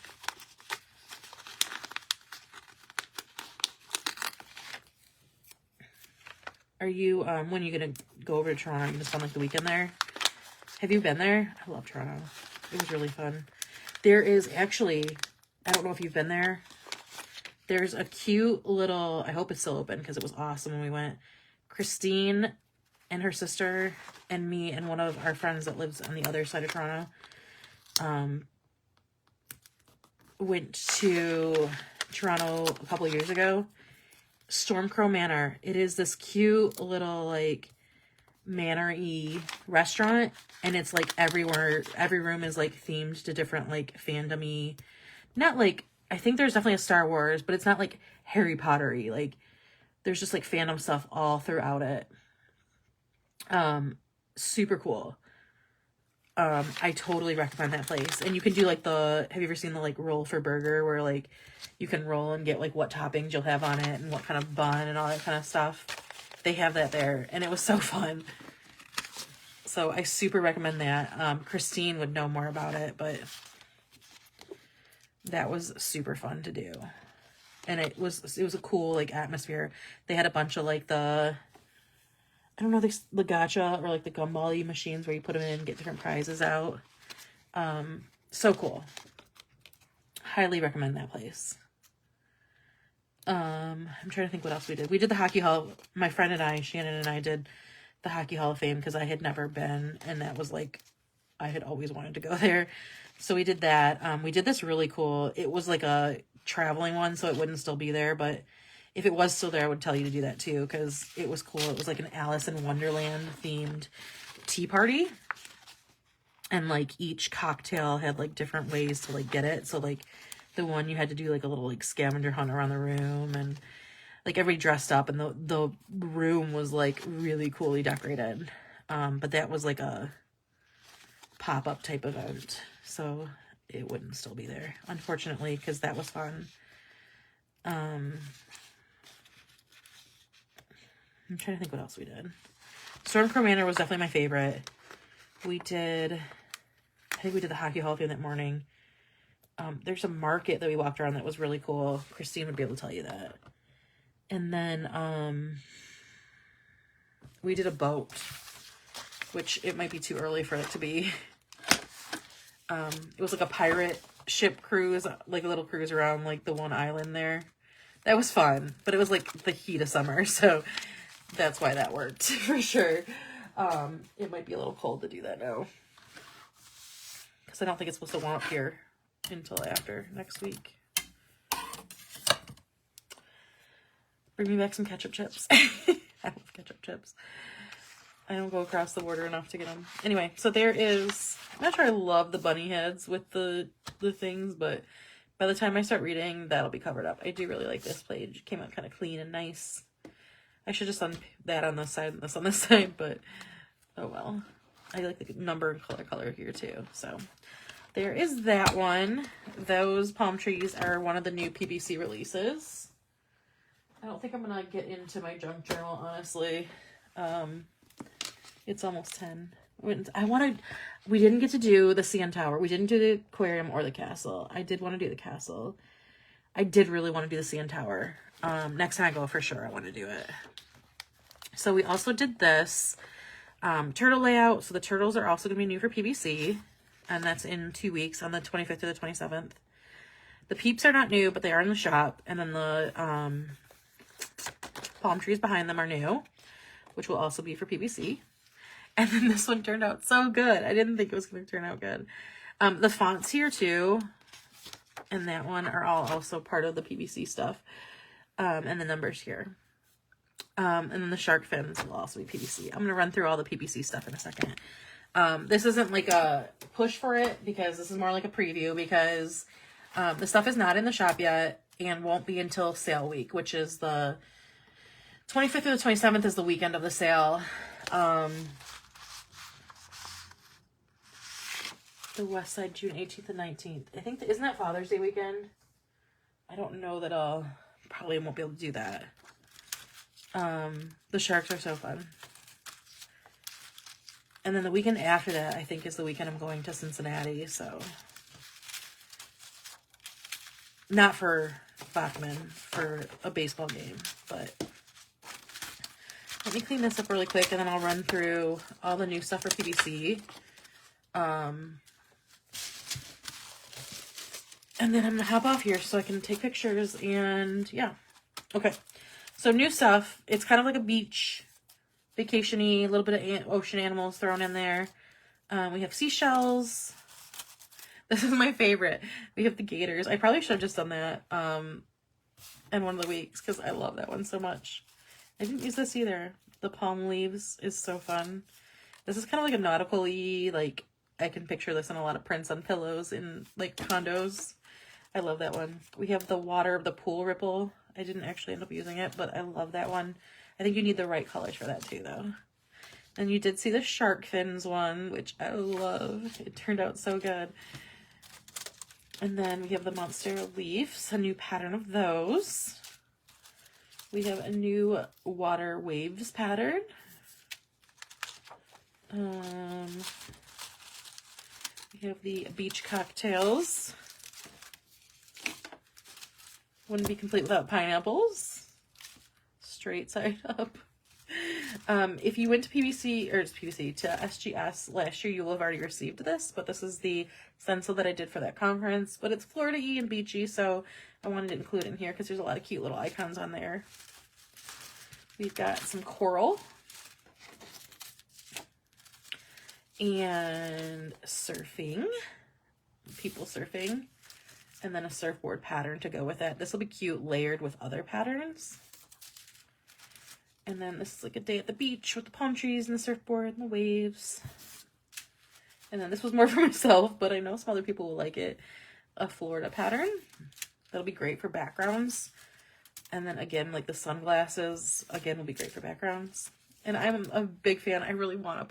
Are you, when are you going to go over to Toronto? Are you going to spend, like, the weekend there? Have you been there? I love Toronto. It was really fun. There is actually, I don't know if you've been there. There's a cute little, I hope it's still open because it was awesome when we went. Christine and her sister and me and one of our friends that lives on the other side of Toronto went to Toronto a couple of years ago. Stormcrow Manor. It is this cute little, like, manor-y restaurant, and it's, like, everywhere. Every room is, like, themed to different, like, fandom-y. Not, like, I think there's definitely a Star Wars, but it's not, like, Harry Potter-y. Like, there's just, like, fandom stuff all throughout it. Super cool. I totally recommend that place. And you can do, like, have you ever seen the, like, roll for burger where, like, you can roll and get, like, what toppings you'll have on it and what kind of bun and all that kind of stuff. They have that there, and it was so fun. So I super recommend that. Christine would know more about it, but that was super fun to do. And it was a cool, like, atmosphere. They had a bunch of, like, the gacha or, like, the gumball machines where you put them in and get different prizes out. So cool. Highly recommend that place. I'm trying to think what else we did. We did the Hockey Hall. My friend and I, Shannon and I, did the Hockey Hall of Fame because I had never been, and that was, like, I had always wanted to go there. So we did that. We did this really cool. It was, like, a traveling one, so it wouldn't still be there, but if it was still there, I would tell you to do that too, because it was cool. It was, like, an Alice in Wonderland themed tea party. And, like, each cocktail had, like, different ways to, like, get it. So, like, the one you had to do, like, a little, like, scavenger hunt around the room, and, like, everybody dressed up, and the room was, like, really coolly decorated. But that was, like, a pop-up type event, so it wouldn't still be there, unfortunately, because that was fun. I'm trying to think what else we did. Stormcrow Manor was definitely my favorite. I think we did the Hockey Hall of Fame that morning. There's a market that we walked around that was really cool. Christine would be able to tell you that. And then we did a boat, which it might be too early for it to be. It was like a pirate ship cruise, like a little cruise around, like, the one island there. That was fun, but it was, like, the heat of summer, so that's why that worked for sure. It might be a little cold to do that now, because I don't think it's supposed to warm up here until after next week. Bring me back some ketchup chips. I love ketchup chips. I don't go across the border enough to get them. Anyway, so there is, I'm not sure I love the bunny heads with the things, but by the time I start reading, that'll be covered up. I do really like this page. It came out kind of clean and nice. I should have done that on this side and this on this side, but oh well. I like the number and color here too. So there is that one. Those palm trees are one of the new PBC releases. I don't think I'm gonna get into my junk journal, honestly. It's almost 10. We didn't get to do the CN Tower. We didn't do the aquarium or the castle. I did want to do the castle. I did really want to do the CN Tower. Next time I go, for sure, I want to do it. So we also did this turtle layout. So the turtles are also going to be new for PVC. and that's in 2 weeks on the 25th to the 27th. The peeps are not new, but they are in the shop. And then the palm trees behind them are new, which will also be for PBC. And then this one turned out so good. I didn't think it was going to turn out good. The fonts here too, and that one are all also part of the PBC stuff. And the numbers here. And then the shark fins will also be PBC. I'm going to run through all the PBC stuff in a second. This isn't like a push for it, because this is more like a preview, because the stuff is not in the shop yet and won't be until sale week, which is the 25th through the 27th is the weekend of the sale. The West Side, June 18th and 19th. I think, isn't that Father's Day weekend? I don't know that I'll, probably won't be able to do that. The sharks are so fun. And then the weekend after that, I think, is the weekend I'm going to Cincinnati, so. Not for Bachman, for a baseball game, but. Let me clean this up really quick, and then I'll run through all the new stuff for PBC. And then I'm going to hop off here so I can take pictures, and yeah. Okay. So new stuff. It's kind of like a beach, vacation-y, a little bit of ocean animals thrown in there. We have seashells. This is my favorite. We have the gators. I probably should have just done that in one of the weeks, because I love that one so much. I didn't use this either. The palm leaves is so fun. This is kind of like a nautical-y, like, I can picture this in a lot of prints on pillows in, like, condos. I love that one. We have the water, the pool ripple. I didn't actually end up using it, but I love that one. I think you need the right colors for that too, though. And you did see the shark fins one, which I love. It turned out so good. And then we have the monster leaves, a new pattern of those. We have a new water waves pattern. We have the beach cocktails. Wouldn't be complete without pineapples. Straight side up. If you went to PBC, or PBC, to SGS last year, you will have already received this, but this is the stencil that I did for that conference, but it's Florida-y and beachy, so I wanted to include it in here because there's a lot of cute little icons on there. We've got some coral and surfing, people surfing, and then a surfboard pattern to go with it. This will be cute layered with other patterns. And then this is like a day at the beach with the palm trees and the surfboard and the waves. And then this was more for myself, but I know some other people will like it. A Florida pattern. That'll be great for backgrounds. And then again, like the sunglasses, again, will be great for backgrounds. And I'm a big fan. I really want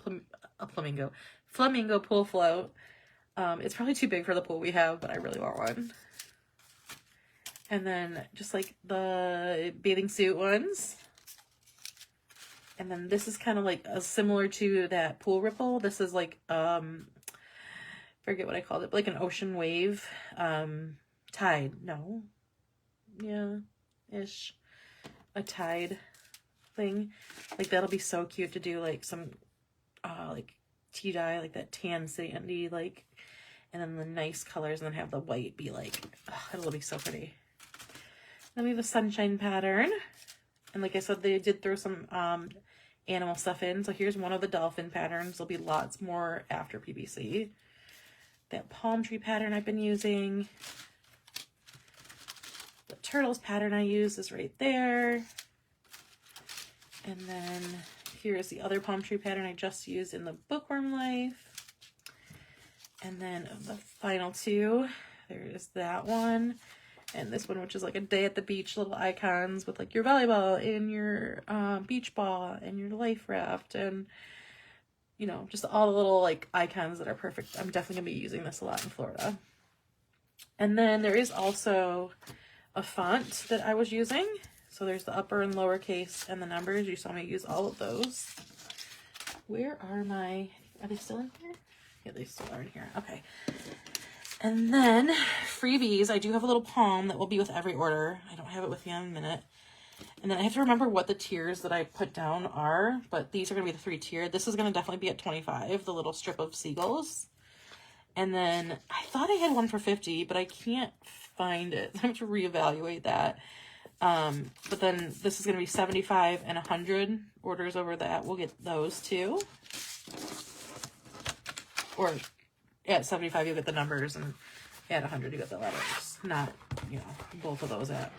a flamingo pool float. It's probably too big for the pool we have, but I really want one. And then just like the bathing suit ones. And then this is kind of like similar to that pool ripple. This is like, forget what I called it, but like an ocean wave, tide, no, yeah, ish, a tide thing. Like that'll be so cute to do like some, like tea dye, like that tan sandy, like, and then the nice colors, and then have the white be like, it'll be so pretty. Then we have a sunshine pattern. And like I said, they did throw some animal stuff in. So here's one of the dolphin patterns. There'll be lots more after PBC. That palm tree pattern I've been using. The turtles pattern I use is right there. And then here's the other palm tree pattern I just used in the bookworm life. And then the final two, there's that one. And this one, which is like a day at the beach, little icons with like your volleyball and your beach ball and your life raft, and you know, just all the little like icons that are perfect. I'm definitely gonna be using this a lot in Florida. And then there is also a font that I was using. So there's the upper and lower case and the numbers. You saw me use all of those. Where are they still in here? Yeah, they still are in here. Okay. And then freebies, I do have a little palm that will be with every order. I don't have it with me in a minute. And then I have to remember what the tiers that I put down are, but these are going to be the 3 tier. This is going to definitely be at $25, the little strip of seagulls. And then I thought I had one for 50, but I can't find it. I have to reevaluate that. But then this is going to be 75 and 100 orders over that. We'll get those too. Or at 75, you'll get the numbers, and at 100, you get the letters. Not, you know, both of those at.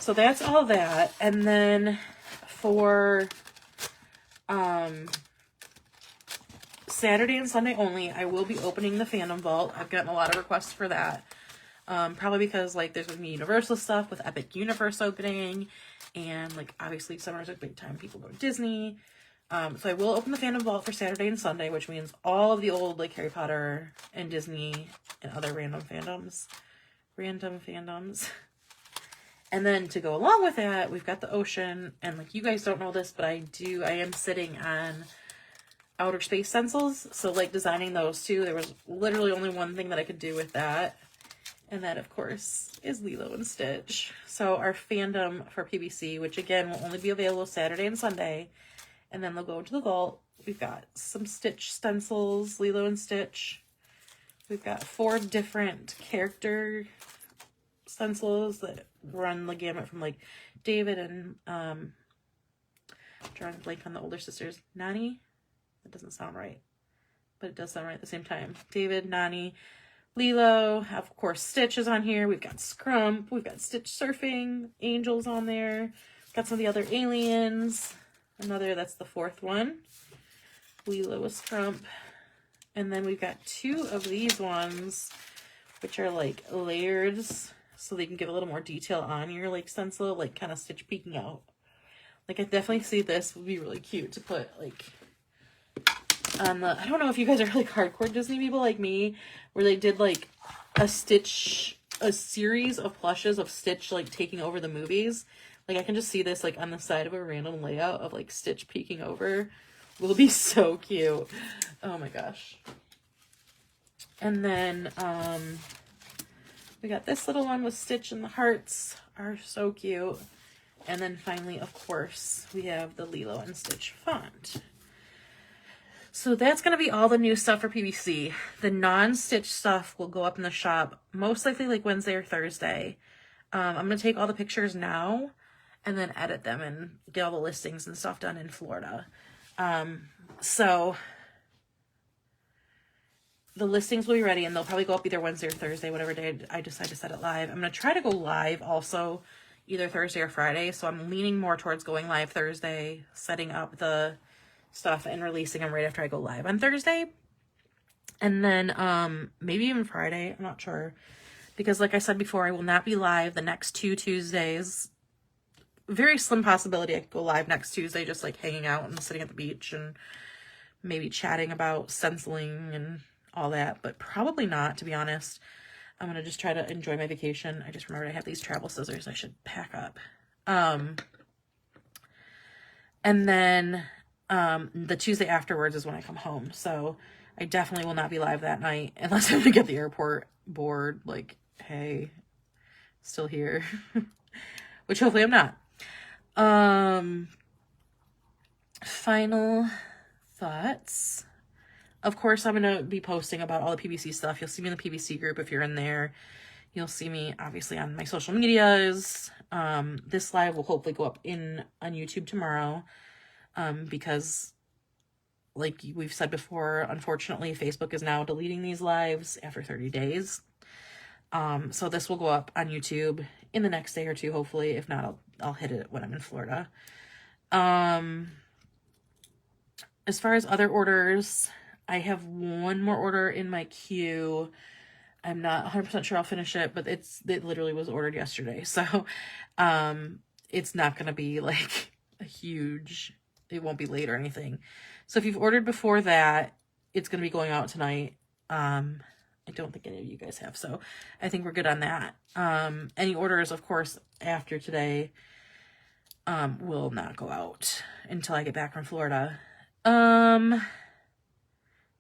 So that's all that. And then for Saturday and Sunday only, I will be opening the fandom vault. I've gotten a lot of requests for that. Probably because, like, there's going to be Universal stuff with Epic Universe opening. And, like, obviously summer's a big time people go to Disney. So I will open the fandom vault for Saturday and Sunday, which means all of the old, like, Harry Potter and Disney and other random fandoms. And then to go along with that, we've got the ocean. And, like, you guys don't know this, but I am sitting on outer space stencils. So, like, designing those too. There was literally only one thing that I could do with that. And that, of course, is Lilo and Stitch. So our fandom for PBC, which again will only be available Saturday and Sunday, and then they'll go into the vault. We've got some Stitch stencils, Lilo and Stitch. We've got 4 different character stencils that run the gamut from, like, David and, drawing a blank on the older sisters. Nani? That doesn't sound right, but it does sound right at the same time. David, Nani, Lilo, of course, Stitch is on here. We've got Scrump. We've got Stitch surfing. Angel's on there. Got some of the other aliens. That's the 4th one. Lilo with Scrump. And then we've got 2 of these ones, which are, like, layers, so they can give a little more detail on your, like, stencil, like, kind of Stitch peeking out. Like, I definitely see this would be really cute to put, like, on the, I don't know if you guys are, like, hardcore Disney people like me, where they did, like, a series of plushes of Stitch, like, taking over the movies. Like, I can just see this, like, on the side of a random layout of, like, Stitch peeking over. Will be so cute. Oh my gosh. And then, we got this little one with Stitch and the hearts are so cute. And then finally, of course, we have the Lilo and Stitch font. So that's going to be all the new stuff for PBC. The non-Stitch stuff will go up in the shop most likely like Wednesday or Thursday. I'm going to take all the pictures now and then edit them and get all the listings and stuff done in Florida. So the listings will be ready and they'll probably go up either Wednesday or Thursday, whatever day I decide to set it live. I'm going to try to go live also either Thursday or Friday. So I'm leaning more towards going live Thursday, setting up the stuff and releasing them right after I go live on Thursday. And then maybe even Friday, I'm not sure. Because like I said before, I will not be live the next 2 Tuesdays. Very slim possibility I could go live next Tuesday, just like hanging out and sitting at the beach and maybe chatting about stenciling and all that. But probably not, to be honest. I'm going to just try to enjoy my vacation. I just remembered I have these travel scissors I should pack up. And then the Tuesday afterwards is when I come home. So I definitely will not be live that night unless I'm going to get the airport bored. Like, hey, still here. Which hopefully I'm not. Final thoughts. Of course, I'm going to be posting about all the PBC stuff. You'll see me in the PBC group if you're in there. You'll see me, obviously, on my social medias. This live will hopefully go up on YouTube tomorrow. Because, like we've said before, unfortunately, Facebook is now deleting these lives after 30 days. So this will go up on YouTube in the next day or 2, hopefully. If not, I'll hit it when I'm in Florida. As far as other orders, I have one more order in my queue. I'm not 100% sure I'll finish it, but it literally was ordered yesterday. So, it's not going to be like a huge, it won't be late or anything. So if you've ordered before that, it's going to be going out tonight. I don't think any of you guys have, so I think we're good on that. Any orders, of course, after today, will not go out until I get back from Florida. I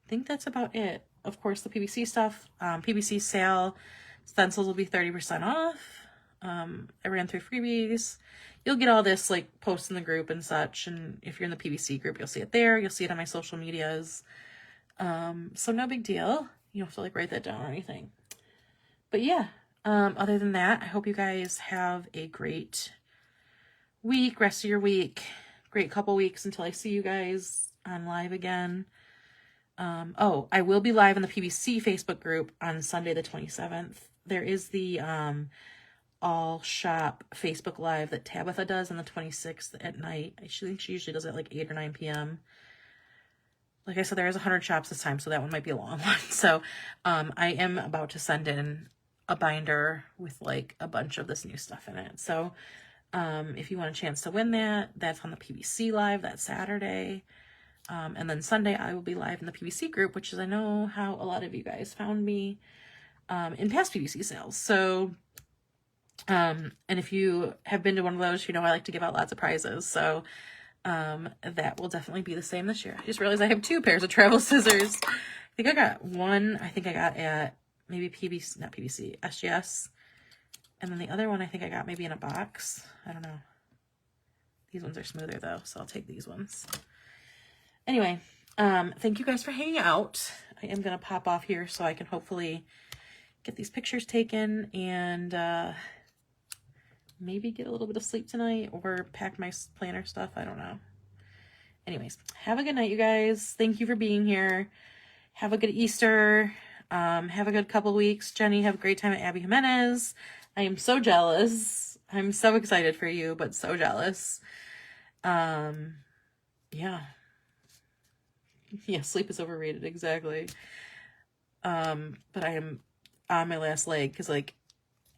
think that's about it. Of course, the PBC stuff, PBC sale, stencils will be 30% off. I ran through freebies. You'll get all this like posts in the group and such. And if you're in the PBC group, you'll see it there. You'll see it on my social medias. So no big deal. You don't have to like write that down or anything. But yeah, other than that, I hope you guys have a great week, rest of your week, great couple weeks until I see you guys on live again. Oh, I will be live in the PBC Facebook group on Sunday the 27th. There is the all shop Facebook live that Tabitha does on the 26th at night. I think she usually does it at like 8 or 9 p.m. Like I said, there is 100 shops this time, so that one might be a long one. So I am about to send in a binder with like a bunch of this new stuff in it. So if you want a chance to win that, that's on the PBC live that Saturday. And then Sunday I will be live in the PBC group, which is I know how a lot of you guys found me in past PBC sales. So and if you have been to one of those, you know I like to give out lots of prizes. So that will definitely be the same this year. I just realized I have 2 pairs of travel scissors. I think I got one, I think I got at maybe PBC, not PBC, SGS. And then the other one I think I got maybe in a box. I don't know. These ones are smoother though, so I'll take these ones. Anyway, thank you guys for hanging out. I am going to pop off here so I can hopefully get these pictures taken and maybe get a little bit of sleep tonight or pack my planner stuff. I don't know. Anyways, have a good night, you guys. Thank you for being here. Have a good Easter. Have a good couple weeks. Jenny, have a great time at Abby Jimenez. I am so jealous. I'm so excited for you, but so jealous. Yeah. Yeah, sleep is overrated, exactly. But I am on my last leg because like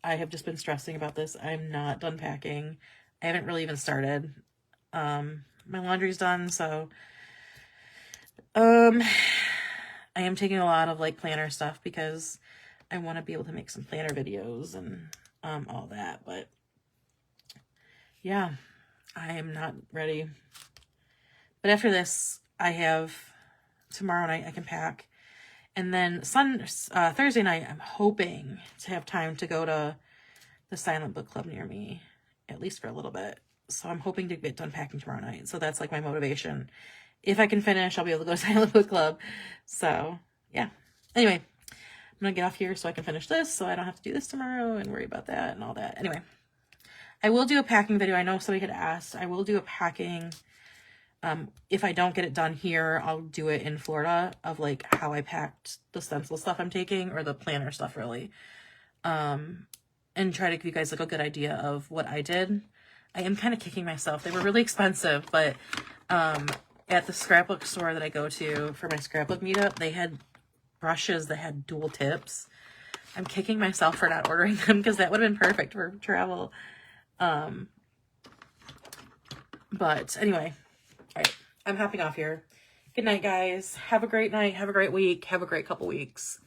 I have just been stressing about this. I'm not done packing. I haven't really even started. My laundry's done, so I am taking a lot of like planner stuff because I want to be able to make some planner videos and all that, but yeah, I am not ready. But after this, I have tomorrow night I can pack. And then Thursday night, I'm hoping to have time to go to the silent book club near me, at least for a little bit. So I'm hoping to get done packing tomorrow night. So that's like my motivation. If I can finish, I'll be able to go to silent book club. So yeah. Anyway, I'm going to get off here so I can finish this so I don't have to do this tomorrow and worry about that and all that. Anyway, I will do a packing video. I know somebody had asked. I will do a packing. If I don't get it done here, I'll do it in Florida of like how I packed the stencil stuff I'm taking or the planner stuff really. And try to give you guys like a good idea of what I did. I am kind of kicking myself. They were really expensive, but at the scrapbook store that I go to for my scrapbook meetup, they had brushes that had dual tips. I'm kicking myself for not ordering them because that would have been perfect for travel. But anyway, all right, I'm hopping off here. Good night, guys. Have a great night. Have a great week. Have a great couple weeks.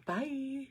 Bye.